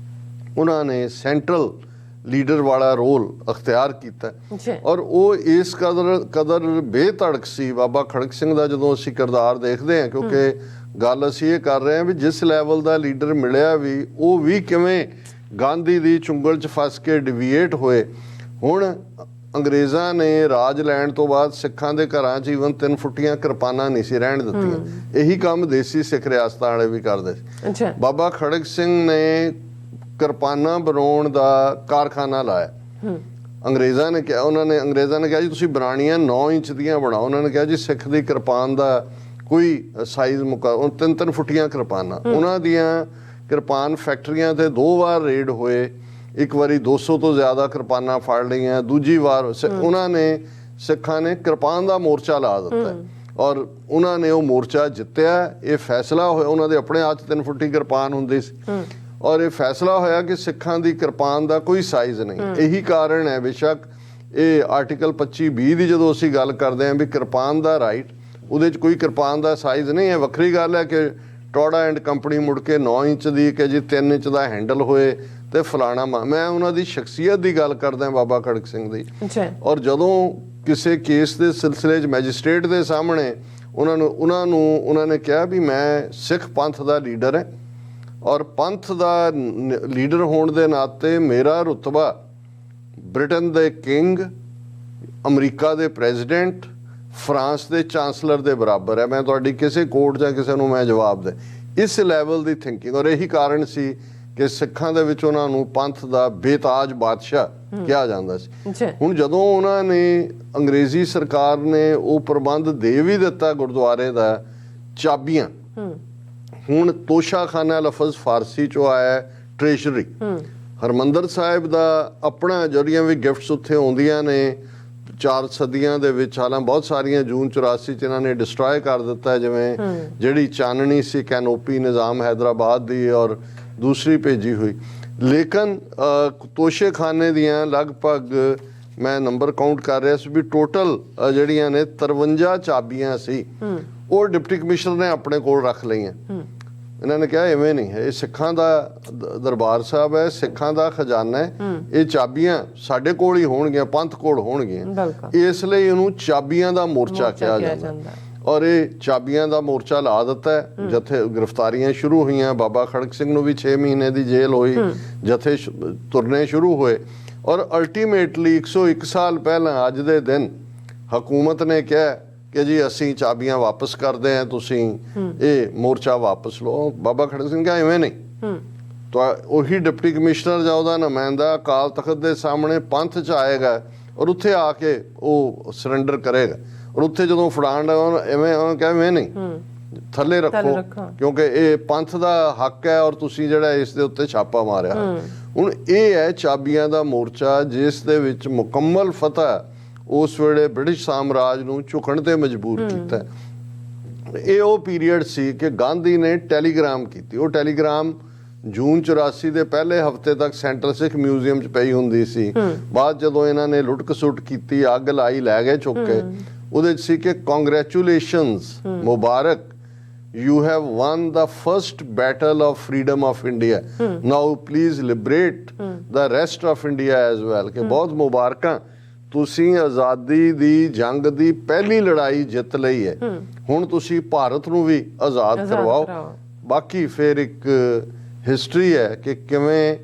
ਉਹਨਾਂ ਨੇ ਸੈਂਟਰਲ ਲੀਡਰ ਵਾਲਾ ਰੋਲ ਅਖਤਿਆਰ ਕੀਤਾ। ਔਰ ਉਹ ਇਸ ਕਦਰ ਬੇਧੜਕ ਸੀ ਬਾਬਾ ਖੜਕ ਸਿੰਘ ਦਾ ਜਦੋਂ ਅਸੀਂ ਕਿਰਦਾਰ ਦੇਖਦੇ ਹਾਂ, ਕਿਉਂਕਿ ਗੱਲ ਅਸੀਂ ਇਹ ਕਰ ਰਹੇ ਹਾਂ ਵੀ ਜਿਸ ਲੈਵਲ ਦਾ ਲੀਡਰ ਮਿਲਿਆ ਵੀ, ਉਹ ਵੀ ਕਿਵੇਂ ਗਾਂਧੀ ਦੀ ਚੁੰਗਲ 'ਚ ਫਸ ਕੇ ਡਿਵੀਏਟ ਹੋਏ। ਹੁਣ ਅੰਗਰੇਜ਼ਾਂ ਨੇ ਰਾਜ ਲੈਣ ਤੋਂ ਬਾਅਦ ਸਿੱਖਾਂ ਦੇ ਘਰਾਂ 'ਚ ਈਵਨ 3 ਫੁੱਟੀਆਂ ਕਿਰਪਾਨਾਂ ਨਹੀਂ ਸੀ ਰਹਿਣ ਦਿੱਤੀਆਂ। ਇਹੀ ਕੰਮ ਦੇਸੀ ਸਿੱਖ ਰਿਆਸਤਾਂ ਵਾਲੇ ਵੀ ਕਰਦੇ ਸੀ। ਬਾਬਾ ਖੜਕ ਸਿੰਘ ਨੇ ਕਿਰਪਾਨਾਂ ਬਣਾਉਣ ਦਾ ਕਾਰਖਾਨਾ ਲਾਇਆ। ਅੰਗਰੇਜ਼ਾਂ ਨੇ ਕਿਹਾ ਜੀ ਤੁਸੀਂ ਬਣਾਉਣੀਆਂ 9 ਇੰਚ ਦੀਆਂ ਬਣਾਓ। ਉਹਨਾਂ ਨੇ ਕਿਹਾ ਜੀ ਸਿੱਖ ਦੀ ਕਿਰਪਾਨ ਦਾ ਕੋਈ ਸਾਈਜ਼ 3 ਫੁੱਟੀਆਂ ਕਿਰਪਾਨਾਂ। ਉਹਨਾਂ ਦੀਆਂ ਕਿਰਪਾਨ ਫੈਕਟਰੀਆਂ ਤੇ 2 ਵਾਰ ਰੇਡ ਹੋਏ। ਇੱਕ ਵਾਰੀ 200 ਤੋਂ ਜ਼ਿਆਦਾ ਕਿਰਪਾਨਾਂ ਫੜ ਲਈਆਂ, ਦੂਜੀ ਵਾਰ ਉਹਨਾਂ ਨੇ ਸਿੱਖਾਂ ਨੇ ਕਿਰਪਾਨ ਦਾ ਮੋਰਚਾ ਲਾ ਦਿੱਤਾ ਔਰ ਉਹਨਾਂ ਨੇ ਉਹ ਮੋਰਚਾ ਜਿੱਤਿਆ। ਇਹ ਫੈਸਲਾ ਹੋਇਆ, ਉਹਨਾਂ ਦੇ ਆਪਣੇ ਹੱਥ 3 ਫੁੱਟੀ ਕਿਰਪਾਨ ਹੁੰਦੀ ਸੀ ਔਰ ਇਹ ਫੈਸਲਾ ਹੋਇਆ ਕਿ ਸਿੱਖਾਂ ਦੀ ਕਿਰਪਾਨ ਦਾ ਕੋਈ ਸਾਈਜ਼ ਨਹੀਂ। ਇਹੀ ਕਾਰਨ ਹੈ, ਬੇਸ਼ੱਕ ਇਹ ਆਰਟੀਕਲ 25(b) ਦੀ ਜਦੋਂ ਅਸੀਂ ਗੱਲ ਕਰਦੇ ਹਾਂ ਵੀ ਕਿਰਪਾਨ ਦਾ ਰਾਈਟ, ਉਹਦੇ 'ਚ ਕੋਈ ਕਿਰਪਾਨ ਦਾ ਸਾਈਜ਼ ਨਹੀਂ ਹੈ। ਵੱਖਰੀ ਗੱਲ ਹੈ ਕਿ ਟੋੜਾ ਐਂਡ ਕੰਪਨੀ ਮੁੜ ਕੇ 9 ਇੰਚ ਦੀ ਕਿ ਜੀ 3 ਇੰਚ ਦਾ ਹੈਂਡਲ ਹੋਏ ਤੇ ਫਲਾਣਾ। ਮੈਂ ਉਹਨਾਂ ਦੀ ਸ਼ਖਸੀਅਤ ਦੀ ਗੱਲ ਕਰਦਾ, ਬਾਬਾ ਖੜਕ ਸਿੰਘ ਦੀ। ਔਰ ਜਦੋਂ ਕਿਸੇ ਕੇਸ ਦੇ ਸਿਲਸਿਲੇ 'ਚ ਮੈਜਿਸਟ੍ਰੇਟ ਦੇ ਸਾਹਮਣੇ ਉਹਨਾਂ ਨੇ ਕਿਹਾ ਵੀ ਮੈਂ ਸਿੱਖ ਪੰਥ ਦਾ ਲੀਡਰ ਹਾਂ ਔਰ ਪੰਥ ਦਾ ਲੀਡਰ ਹੋਣ ਦੇ ਨਾਤੇ ਮੇਰਾ ਰੁਤਬਾ ਬ੍ਰਿਟਨ ਦੇ ਕਿੰਗ, ਅਮਰੀਕਾ ਦੇ ਪ੍ਰੈਜ਼ੀਡੈਂਟ, ਫਰਾਂਸ ਦੇ ਚਾਂਸਲਰ ਦੇ ਬਰਾਬਰ ਹੈ। ਮੈਂ ਤੁਹਾਡੀ ਕਿਸੇ ਕੋਰਟ ਜਾਂ ਕਿਸੇ ਨੂੰ ਮੈਂ ਜਵਾਬ ਦੇ, ਇਸ ਲੈਵਲ ਦੀ ਥਿੰਕਿੰਗ। ਔਰ ਇਹੀ ਕਾਰਨ ਸੀ ਕਿ ਸਿੱਖਾਂ ਦੇ ਵਿੱਚ ਉਹਨਾਂ ਨੂੰ ਪੰਥ ਦਾ ਬੇਤਾਜ ਬਾਦਸ਼ਾਹ ਕਿਹਾ ਜਾਂਦਾ ਸੀ। ਹੁਣ ਜਦੋਂ ਉਹਨਾਂ ਨੇ ਅੰਗਰੇਜ਼ੀ ਸਰਕਾਰ ਨੇ ਉਹ ਪ੍ਰਬੰਧ ਦੇ ਵੀ ਦਿੱਤਾ ਗੁਰਦੁਆਰੇ ਦਾ, ਚਾਬੀਆਂ, ਹੁਣ ਤੋਸ਼ਾਖਾਨਾ ਲਫ਼ਜ਼ ਫਾਰਸੀ 'ਚੋਂ ਆਇਆ, ਟ੍ਰੇਜਰੀ। ਹਰਿਮੰਦਰ ਸਾਹਿਬ ਦਾ ਆਪਣਾ ਜਿਹੜੀਆਂ ਵੀ ਗਿਫਟਸ ਉੱਥੇ ਆਉਂਦੀਆਂ ਨੇ, 4 ਸਦੀਆਂ ਦੇ ਵਿੱਚ ਹਾਲਾਂ ਬਹੁਤ ਸਾਰੀਆਂ ਜੂਨ 84 ਚ ਇਹਨਾਂ ਨੇ ਡਿਸਟਰੋਏ ਕਰ ਦਿੱਤਾ ਹੈ, ਜਿਵੇਂ ਜਿਹੜੀ ਚਾਨਣੀ ਸੀ ਕੈਨੋਪੀ ਨਿਜ਼ਾਮ हैदराबाद ਦੀ ਔਰ ਦੂਸਰੀ ਭੇਜੀ ਹੋਈ। ਲੇਕਿਨ ਤੋਸ਼ੇਖਾਨੇ ਦੀਆਂ ਲਗਭਗ ਮੈਂ ਨੰਬਰ ਕਾਊਂਟ ਕਰ ਰਿਹਾ ਸੀ ਵੀ ਟੋਟਲ ਜਿਹੜੀਆਂ ਨੇ 53 ਚਾਬੀਆਂ ਸੀ ਉਹ ਡਿਪਟੀ ਕਮਿਸ਼ਨਰ ਨੇ ਆਪਣੇ ਕੋਲ ਰੱਖ ਲਈਆਂ। ਇਹਨਾਂ ਨੇ ਕਿਹਾ ਐਵੇਂ ਨਹੀਂ ਹੈ, ਇਹ ਸਿੱਖਾਂ ਦਾ ਦਰਬਾਰ ਸਾਹਿਬ ਹੈ, ਸਿੱਖਾਂ ਦਾ ਖਜ਼ਾਨਾ ਹੈ, ਇਹ ਚਾਬੀਆਂ ਸਾਡੇ ਕੋਲ ਹੀ ਹੋਣਗੀਆਂ, ਪੰਥ ਕੋਲ ਹੋਣਗੀਆਂ, ਇਸ ਲਈ ਇਹਨੂੰ ਚਾਬੀਆਂ ਦਾ ਮੋਰਚਾ ਕਿਹਾ ਜਾਂਦਾ। ਔਰ ਇਹ ਚਾਬੀਆਂ ਦਾ ਮੋਰਚਾ ਲਾ ਦਿੱਤਾ ਹੈ। ਜਥੇ ਗ੍ਰਿਫਤਾਰੀਆਂ ਸ਼ੁਰੂ ਹੋਈਆਂ, ਬਾਬਾ ਖੜਕ ਸਿੰਘ ਨੂੰ ਵੀ 6 ਮਹੀਨੇ ਦੀ ਜੇਲ੍ਹ ਹੋਈ, ਜਥੇ ਤੁਰਨੇ ਸ਼ੁਰੂ ਹੋਏ ਔਰ ਅਲਟੀਮੇਟਲੀ 101 ਸਾਲ ਪਹਿਲਾਂ ਅੱਜ ਦੇ ਦਿਨ ਹਕੂਮਤ ਨੇ ਕਿਹਾ ਕਿ ਜੀ ਅਸੀਂ ਚਾਬੀਆਂ ਵਾਪਸ ਕਰਦੇ ਹਾਂ, ਤੁਸੀਂ ਇਹ ਮੋਰਚਾ ਵਾਪਸ ਲਓ। ਬਾਬਾ ਖੜਕ ਸਿੰਘ ਕਿਹਾ ਐਵੇਂ ਨਹੀਂ, ਤਾਂ ਉਹੀ ਡਿਪਟੀ ਕਮਿਸ਼ਨਰ ਜਾਂ ਉਹਦਾ ਨੁਮਾਇੰਦਾ ਅਕਾਲ ਤਖਤ ਦੇ ਸਾਹਮਣੇ ਪੰਥ 'ਚ ਆਏਗਾ ਔਰ ਉੱਥੇ ਆ ਕੇ ਉਹ ਸਰੈਂਡਰ ਕਰੇਗਾ। ਔਰ ਉੱਥੇ ਜਦੋਂ ਫੜਾਉਣ ਐਵੇਂ ਉਹਨੂੰ ਕਿਹਾ ਐਵੇਂ ਨਹੀਂ, ਥੱਲੇ ਰੱਖੋ, ਕਿਉਂਕਿ ਇਹ ਪੰਥ ਦਾ ਹੱਕ ਹੈ ਔਰ ਤੁਸੀਂ ਜਿਹੜਾ ਇਸ ਦੇ ਉੱਤੇ ਛਾਪਾ ਮਾਰਿਆ। ਹੁਣ ਇਹ ਹੈ ਚਾਬੀਆਂ ਦਾ ਮੋਰਚਾ, ਜਿਸ ਦੇ ਵਿੱਚ ਮੁਕੰਮਲ ਫਤਹ ਉਸ ਵੇਲੇ ਬ੍ਰਿਟਿਸ਼ ਸਾਮਰਾਜ ਨੂੰ ਝੁਕਣ ਤੇ ਮਜਬੂਰ ਕੀਤਾ। ਇਹ ਉਹ ਪੀਰੀਅਡ ਸੀ ਕਿ ਗਾਂਧੀ ਨੇ ਟੈਲੀਗ੍ਰਾਮ ਕੀਤੀ। ਉਹ ਟੈਲੀਗ੍ਰਾਮ ਜੂਨ 84 ਦੇ ਪਹਿਲੇ ਹਫਤੇ ਤੱਕ ਸੈਂਟਰਲ ਸਿੱਖ ਮਿਊਜ਼ੀਅਮ 'ਚ ਪਈ ਹੁੰਦੀ ਸੀ। ਬਾਅਦ ਜਦੋਂ ਇਹਨਾਂ ਨੇ ਲੁੱਟ ਖਸੁੱਟ ਕੀਤੀ, ਅੱਗ ਲਾਈ, ਲੈ ਗਏ ਚੁੱਕ ਕੇ, ਉਹਦੇ 'ਚ ਸੀ ਕਿ congratulations, Mubarak, you have won the first battle of freedom of India, now please liberate the rest of India as well, ਕਿ ਬਹੁਤ ਮੁਬਾਰਕਾਂ, ਤੁਸੀਂ ਆਜ਼ਾਦੀ ਦੀ ਜੰਗ ਦੀ ਪਹਿਲੀ ਲੜਾਈ ਜਿੱਤ ਲਈ ਹੈ, ਹੁਣ ਤੁਸੀਂ ਭਾਰਤ ਨੂੰ ਵੀ ਆਜ਼ਾਦ ਕਰਵਾਓ। ਬਾਕੀ ਫਿਰ ਇੱਕ ਹਿਸਟਰੀ ਹੈ ਕਿ ਕਿਵੇਂ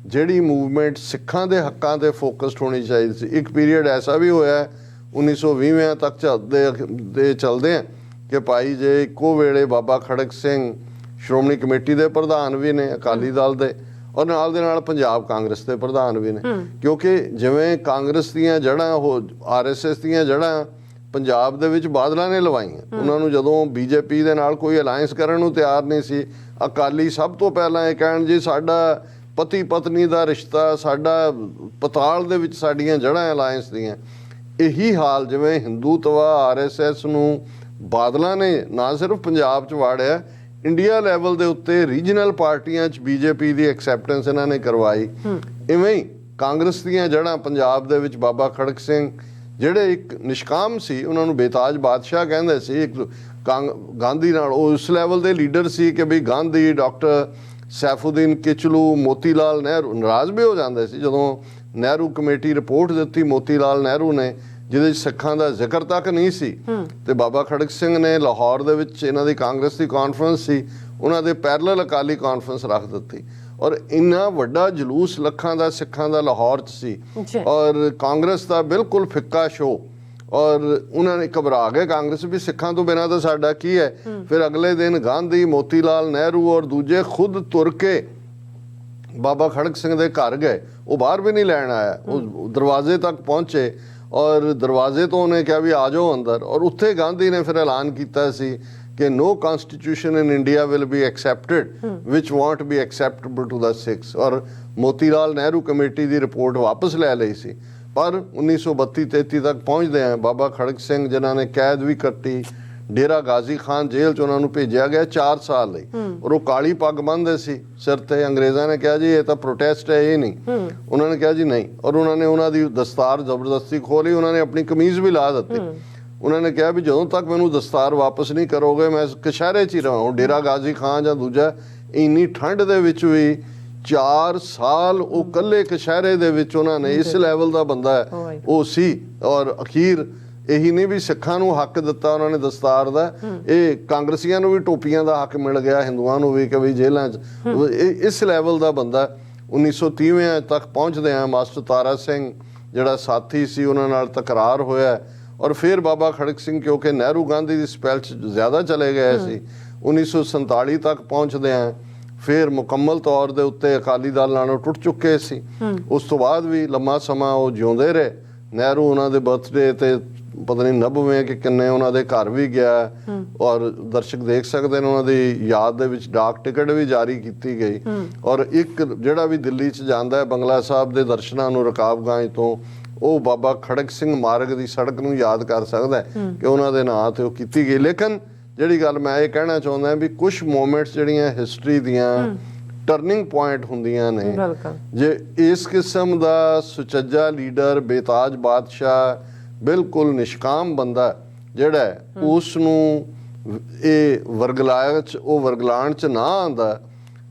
ਜਿਹੜੀ ਮੂਵਮੈਂਟ ਸਿੱਖਾਂ ਦੇ ਹੱਕਾਂ ਤੇ ਫੋਕਸਡ ਹੋਣੀ ਚਾਹੀਦੀ ਸੀ। ਇੱਕ ਪੀਰੀਅਡ ਐਸਾ ਵੀ ਹੋਇਆ 1920 ਤੱਕ ਚੱਲਦੇ ਆ ਕਿ ਭਾਈ ਜੇ ਇੱਕੋ ਵੇਲੇ ਬਾਬਾ ਖੜਕ ਸਿੰਘ ਸ਼੍ਰੋਮਣੀ ਕਮੇਟੀ ਦੇ ਪ੍ਰਧਾਨ ਵੀ ਨੇ, ਅਕਾਲੀ ਦਲ ਦੇ, ਔਰ ਨਾਲ ਦੇ ਨਾਲ ਪੰਜਾਬ ਕਾਂਗਰਸ ਦੇ ਪ੍ਰਧਾਨ ਵੀ ਨੇ, ਕਿਉਂਕਿ ਜਿਵੇਂ ਕਾਂਗਰਸ ਦੀਆਂ ਜੜ੍ਹਾਂ, ਉਹ RSS ਦੀਆਂ ਜੜ੍ਹਾਂ ਪੰਜਾਬ ਦੇ ਵਿੱਚ ਬਾਦਲਾਂ ਨੇ ਲਵਾਈਆਂ। ਉਹਨਾਂ ਨੂੰ ਜਦੋਂ BJP ਦੇ ਨਾਲ ਕੋਈ ਅਲਾਇੰਸ ਕਰਨ ਨੂੰ ਤਿਆਰ ਨਹੀਂ ਸੀ, ਅਕਾਲੀ ਸਭ ਤੋਂ ਪਹਿਲਾਂ ਇਹ ਕਹਿਣ ਜੀ ਸਾਡਾ ਪਤੀ ਪਤਨੀ ਦਾ ਰਿਸ਼ਤਾ, ਸਾਡਾ ਪਤਾਲ ਦੇ ਵਿੱਚ ਸਾਡੀਆਂ ਜੜ੍ਹਾਂ ਅਲਾਇੰਸ ਦੀਆਂ। ਇਹੀ ਹਾਲ ਜਿਵੇਂ ਹਿੰਦੂਤਵਾ RSS ਨੂੰ ਬਾਦਲਾਂ ਨੇ ਨਾ ਸਿਰਫ ਪੰਜਾਬ 'ਚ ਵਾੜਿਆ, ਇੰਡੀਆ ਲੈਵਲ ਦੇ ਉੱਤੇ ਰੀਜਨਲ ਪਾਰਟੀਆਂ 'ਚ BJP ਦੀ ਐਕਸੈਪਟੈਂਸ ਇਹਨਾਂ ਨੇ ਕਰਵਾਈ। ਇਵੇਂ ਹੀ ਕਾਂਗਰਸ ਦੀਆਂ ਜੜ੍ਹਾਂ ਪੰਜਾਬ ਦੇ ਵਿੱਚ ਬਾਬਾ ਖੜਕ ਸਿੰਘ ਜਿਹੜੇ ਇੱਕ ਨਿਸ਼ਕਾਮ ਸੀ, ਉਹਨਾਂ ਨੂੰ ਬੇਤਾਜ ਬਾਦਸ਼ਾਹ ਕਹਿੰਦੇ ਸੀ, ਇੱਕ ਗਾਂਧੀ ਨਾਲ ਉਹ ਉਸ ਲੈਵਲ ਦੇ ਲੀਡਰ ਸੀ ਕਿ ਵੀ ਗਾਂਧੀ, ਡਾਕਟਰ ਸੈਫੂਦੀਨ ਕਿਚਲੂ, ਮੋਤੀਲਾਲ ਨਹਿਰੂ ਨਾਰਾਜ਼ ਵੀ ਹੋ ਜਾਂਦੇ ਸੀ ਜਦੋਂ ਨਹਿਰੂ ਕਮੇਟੀ ਰਿਪੋਰਟ ਦਿੱਤੀ ਮੋਤੀਲਾਲ ਨਹਿਰੂ ਨੇ, ਜਿਹਦੇ 'ਚ ਸਿੱਖਾਂ ਦਾ ਜ਼ਿਕਰ ਤੱਕ ਨਹੀਂ ਸੀ। ਤੇ ਬਾਬਾ ਖੜਕ ਸਿੰਘ ਨੇ ਲਾਹੌਰ ਦੇ ਵਿੱਚ ਇਹਨਾਂ ਦੀ ਕਾਂਗਰਸ ਦੀ ਕਾਨਫਰੰਸ ਸੀ, ਉਹਨਾਂ ਦੇ ਪੈਰਲਲ ਅਕਾਲੀ ਕਾਨਫਰੰਸ ਰੱਖ ਦਿੱਤੀ ਔਰ ਇੰਨਾ ਵੱਡਾ ਜਲੂਸ ਲੱਖਾਂ ਦਾ ਸਿੱਖਾਂ ਦਾ ਲਾਹੌਰ 'ਚ ਸੀ ਔਰ ਕਾਂਗਰਸ ਦਾ ਬਿਲਕੁਲ ਫਿੱਕਾ ਸ਼ੋ। ਔਰ ਉਹਨਾਂ ਨੇ ਘਬਰਾ ਗਏ ਕਾਂਗਰਸ ਵੀ, ਸਿੱਖਾਂ ਤੋਂ ਬਿਨਾਂ ਤਾਂ ਸਾਡਾ ਕੀ ਹੈ। ਫਿਰ ਅਗਲੇ ਦਿਨ ਗਾਂਧੀ, ਮੋਤੀਲਾਲ ਨਹਿਰੂ ਔਰ ਦੂਜੇ ਖੁਦ ਤੁਰ ਕੇ ਬਾਬਾ ਖੜਕ ਸਿੰਘ ਦੇ ਘਰ ਗਏ। ਉਹ ਬਾਹਰ ਵੀ ਨਹੀਂ ਲੈਣ ਆਇਆ, ਉਹ ਦਰਵਾਜ਼ੇ ਤੱਕ ਪਹੁੰਚੇ ਔਰ ਦਰਵਾਜ਼ੇ ਤੋਂ ਉਹਨੇ ਕਿਹਾ ਵੀ ਆ ਜਾਓ ਅੰਦਰ। ਔਰ ਉੱਥੇ ਗਾਂਧੀ ਨੇ ਫਿਰ ਐਲਾਨ ਕੀਤਾ ਸੀ ਕਿ no constitution in India will be accepted which won't be acceptable to the Sikhs। ਔਰ ਮੋਤੀਲਾਲ ਨਹਿਰੂ ਕਮੇਟੀ ਦੀ ਰਿਪੋਰਟ ਵਾਪਸ ਲੈ ਲਈ ਸੀ। ਪਰ 1932-33 ਤੱਕ ਪਹੁੰਚਦੇ ਆ ਬਾਬਾ ਖੜਕ ਸਿੰਘ, ਜਿਨ੍ਹਾਂ ਨੇ ਕੈਦ ਵੀ ਕੱਟੀ, ਡੇਰਾ ਗਾਜ਼ੀ ਖਾਨ ਜੇਲ੍ਹ 'ਚ ਉਹਨਾਂ ਨੂੰ ਭੇਜਿਆ ਗਿਆ 4 ਸਾਲ ਲਈ ਔਰ ਉਹ ਕਾਲੀ ਪੱਗ ਬੰਨ੍ਹਦੇ ਸੀ ਸਿਰ ਤੇ। ਅੰਗਰੇਜ਼ਾਂ ਨੇ ਕਿਹਾ ਜੀ ਇਹ ਤਾਂ ਪ੍ਰੋਟੈਸਟ ਹੈ, ਇਹ ਨਹੀਂ। ਉਹਨਾਂ ਨੇ ਕਿਹਾ ਜੀ ਨਹੀਂ, ਔਰ ਉਹਨਾਂ ਨੇ ਉਹਨਾਂ ਦੀ ਦਸਤਾਰ ਜ਼ਬਰਦਸਤੀ ਖੋਲੀ, ਉਹਨਾਂ ਨੇ ਆਪਣੀ ਕਮੀਜ਼ ਵੀ ਲਾ ਦਿੱਤੀ। ਉਹਨਾਂ ਨੇ ਕਿਹਾ ਵੀ ਜਦੋਂ ਤੱਕ ਮੈਨੂੰ ਦਸਤਾਰ ਵਾਪਸ ਨਹੀਂ ਕਰੋਗੇ ਮੈਂ ਕਸ਼ਹਿਰੇ 'ਚ ਹੀ ਰਹਾਂ। ਡੇਰਾ ਗਾਜ਼ੀ ਖਾਨ ਜਾਂ ਦੂਜਾ, ਇੰਨੀ ਠੰਡ ਦੇ ਵਿੱਚ ਵੀ 4 ਸਾਲ ਉਹ ਇਕੱਲੇ ਕਸ਼ਹਿਰੇ ਦੇ ਵਿੱਚ ਉਹਨਾਂ ਨੇ, ਇਸ ਲੈਵਲ ਦਾ ਬੰਦਾ ਉਹ ਸੀ। ਔਰ ਅਖੀਰ ਇਹੀ ਨਹੀਂ ਵੀ ਸਿੱਖਾਂ ਨੂੰ ਹੱਕ ਦਿੱਤਾ ਉਹਨਾਂ ਨੇ ਦਸਤਾਰ ਦਾ, ਇਹ ਕਾਂਗਰਸੀਆਂ ਨੂੰ ਵੀ ਟੋਪੀਆਂ ਦਾ ਹੱਕ ਮਿਲ ਗਿਆ, ਹਿੰਦੂਆਂ ਨੂੰ ਵੀ ਕਿ ਵੀ ਜੇਲ੍ਹਾਂ 'ਚ। ਇਸ ਲੈਵਲ ਦਾ ਬੰਦਾ 1930 ਤੱਕ ਪਹੁੰਚਦੇ ਆ। ਮਾਸਟਰ ਤਾਰਾ ਸਿੰਘ ਜਿਹੜਾ ਸਾਥੀ ਸੀ, ਉਹਨਾਂ ਨਾਲ ਤਕਰਾਰ ਹੋਇਆ ਔਰ ਫਿਰ ਬਾਬਾ ਖੜਕ ਸਿੰਘ ਕਿਉਂਕਿ ਨਹਿਰੂ ਗਾਂਧੀ ਦੀ ਸਪੈਲ 'ਚ ਜ਼ਿਆਦਾ ਚਲੇ ਗਏ ਸੀ, 1947 ਤੱਕ ਪਹੁੰਚਦੇ ਆ। ਫਿਰ ਮੁਕੰਮਲ ਤੌਰ ਦੇ ਉੱਤੇ ਅਕਾਲੀ ਦਲ ਨਾਲੋਂ ਟੁੱਟ ਚੁੱਕੇ ਸੀ। ਉਸ ਤੋਂ ਬਾਅਦ ਵੀ ਲੰਮਾ ਸਮਾਂ ਉਹ ਜਿਉਂਦੇ ਰਹੇ। ਨਹਿਰੂ ਉਹਨਾਂ ਦੇ ਬਰਥਡੇ ਤੇ ਪਤਾ ਨਹੀਂ 90ਵੇਂ ਕਿ ਕਿੰਨੇ ਉਹਨਾਂ ਦੇ ਘਰ ਵੀ ਗਿਆ ਔਰ ਦਰਸ਼ਕ ਦੇਖ ਸਕਦੇ ਨੇ ਉਹਨਾਂ ਦੀ ਯਾਦ ਦੇ ਵਿੱਚ ਡਾਕ ਟਿਕਟ ਵੀ ਜਾਰੀ ਕੀਤੀ ਗਈ। ਔਰ ਇੱਕ ਜਿਹੜਾ ਵੀ ਦਿੱਲੀ 'ਚ ਜਾਂਦਾ ਹੈ ਬੰਗਲਾ ਸਾਹਿਬ ਦੇ ਦਰਸ਼ਨਾਂ ਨੂੰ ਰਕਾਬਗੰਜ ਤੋਂ, ਉਹ ਬਾਬਾ ਖੜਕ ਸਿੰਘ ਮਾਰਗ ਦੀ ਸੜਕ ਨੂੰ ਯਾਦ ਕਰ ਸਕਦਾ ਹੈ ਕਿ ਉਹਨਾਂ ਦੇ ਨਾਂ ਤੇ ਉਹ ਕੀਤੀ ਗਈ। ਲੇਕਿਨ ਜਿਹੜੀ ਗੱਲ ਮੈਂ ਇਹ ਕਹਿਣਾ ਚਾਹੁੰਦਾ ਵੀ ਕੁਝ ਮੂਮੈਂਟਸ ਜਿਹੜੀਆਂ ਹਿਸਟਰੀ ਦੀਆਂ ਟਰਨਿੰਗ ਪੁਆਇੰਟ ਹੁੰਦੀਆਂ ਨੇ, ਜੇ ਇਸ ਕਿਸਮ ਦਾ ਸੁਚੱਜਾ ਲੀਡਰ, ਬੇਤਾਜ ਬਾਦਸ਼ਾਹ, ਬਿਲਕੁਲ ਨਿਸ਼ਕਾਮ ਬੰਦਾ ਜਿਹੜਾ ਉਸ ਨੂੰ ਇਹ ਵਰਗਲਾਉਣ ਚ ਨਾ ਆਉਂਦਾ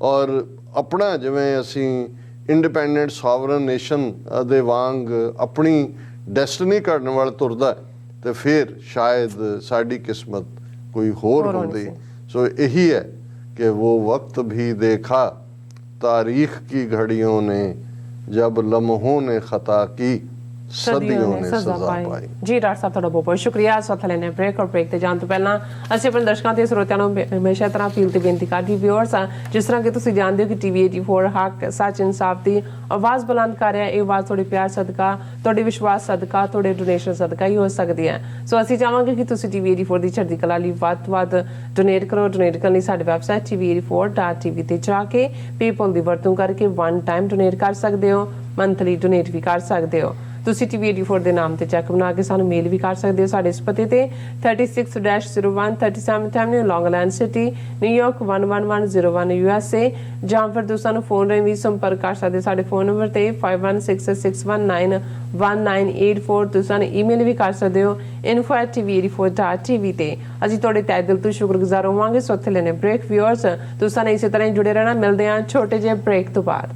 ਔਰ ਆਪਣਾ ਜਿਵੇਂ ਅਸੀਂ ਇੰਡੀਪੈਂਡੈਂਟ ਸੋਵਰਨ ਨੇਸ਼ਨ ਦੇ ਵਾਂਗ ਆਪਣੀ ਡੈਸਟਨੀ ਕਰਨ ਵੱਲ ਤੁਰਦਾ ਤੇ ਫਿਰ ਸ਼ਾਇਦ ਸਾਡੀ ਕਿਸਮਤ कोई और होती। सो यही है कि वो वक्त भी देखा तारीख की घड़ियों ने, जब लम्हों ने खता की सदियों ने सजा पाई। जी डॉक्टर साहब ਤੁਹਾਡਾ ਬਹੁਤ ਸ਼ੁਕਰੀਆ। ਸੋ ਥਲੇ ਨੇ ਬ੍ਰੇਕ ਔਰ ਬ੍ਰੇਕ ਤੇ ਜਾਣ ਤੋਂ ਪਹਿਲਾਂ ਅਸੀਂ ਆਪਣੇ ਦਰਸ਼ਕਾਂ ਤੇ ਸਰੋਤਿਆਂ ਨੂੰ ਹਮੇਸ਼ਾ ਤਰ੍ਹਾਂ ਅਪੀਲ ਤੇ ਬੇਨਤੀ ਕਰਦੀ ਵਿਊਅਰਸ, ਜਿਸ ਤਰ੍ਹਾਂ ਕਿ ਤੁਸੀਂ ਜਾਣਦੇ ਹੋ ਕਿ ਟੀਵੀ 84 ਹੱਕ ਸੱਚ ਇਨਸਾਫ ਦੀ ਆਵਾਜ਼ ਬੁਲੰਦ ਕਰ ਰਿਹਾ। ਇਹ ਆਵਾਜ਼ ਤੁਹਾਡੇ ਪਿਆਰ ਸਦਕਾ, ਤੁਹਾਡੇ ਵਿਸ਼ਵਾਸ ਸਦਕਾ, ਤੁਹਾਡੇ ਡੋਨੇਸ਼ਨ ਸਦਕਾ ਹੀ ਹੋ ਸਕਦੀ ਹੈ। ਸੋ ਅਸੀਂ ਚਾਹਾਂਗੇ ਕਿ ਤੁਸੀਂ ਟੀਵੀ 84 ਦੀ ਚੜ੍ਹਦੀ ਕਲਾ ਲਈ ਵੱਧ ਤੋਂ ਵੱਧ ਡੋਨੇਟ ਕਰੋ। ਡੋਨੇਟ ਕਰਨ ਲਈ ਸਾਡੀ ਵੈਬਸਾਈਟ tv84.tv ਤੇ ਜਾ ਕੇ ਪੇਪਲ ਦੀ ਵਰਤੋਂ ਕਰਕੇ ਵਨ ਟਾਈਮ ਡੋਨੇਟ ਕਰ ਸਕਦੇ ਹੋ, ਮੰਥਲੀ ਡੋਨੇਟ ਵੀ ਕਰ ਸਕਦੇ ਹੋ। ਤੁਸੀਂ ਟੀਵੀ 84 ਦੇ ਨਾਮ ਤੇ ਚੈੱਕ ਬਣਾ ਕੇ ਸਾਨੂੰ ਮੇਲ ਵੀ ਕਰ ਸਕਦੇ ਹੋ ਸਾਡੇ ਇਸ ਪਤੇ ਤੇ 36-01 37th Avenue, Long Island City, New York 11101 USA, ਜਾਂ ਫਿਰ ਤੁਸੀਂ ਸਾਨੂੰ ਫੋਨ ਰਾਹੀਂ ਵੀ ਸੰਪਰਕ ਕਰ ਸਕਦੇ ਸਾਡੇ ਫੋਨ ਨੰਬਰ ਤੇ 5166191984। ਤੁਸੀਂ ਸਾਨੂੰ ਈਮੇਲ ਵੀ ਕਰ ਸਕਦੇ ਹੋ info@tv84.tv ਤੇ। ਅਸੀਂ ਤੁਹਾਡੇ ਤਹਿ ਦਿਲ ਤੋਂ ਸ਼ੁਕਰਗੁਜ਼ਾਰ ਹੋਵਾਂਗੇ। ਸੋ ਇੱਥੇ ਲੈਣੇ ਬ੍ਰੇਕ ਵਿਊਅਰਸ, ਤੁਸੀਂ ਸਾਨੂੰ ਇਸੇ ਤਰ੍ਹਾਂ ਹੀ ਜੁੜੇ ਰਹਿਣਾ। ਮਿਲਦੇ ਹਾਂ ਛੋਟੇ ਜਿਹੇ ਬ੍ਰੇਕ ਤੋਂ ਬਾਅਦ।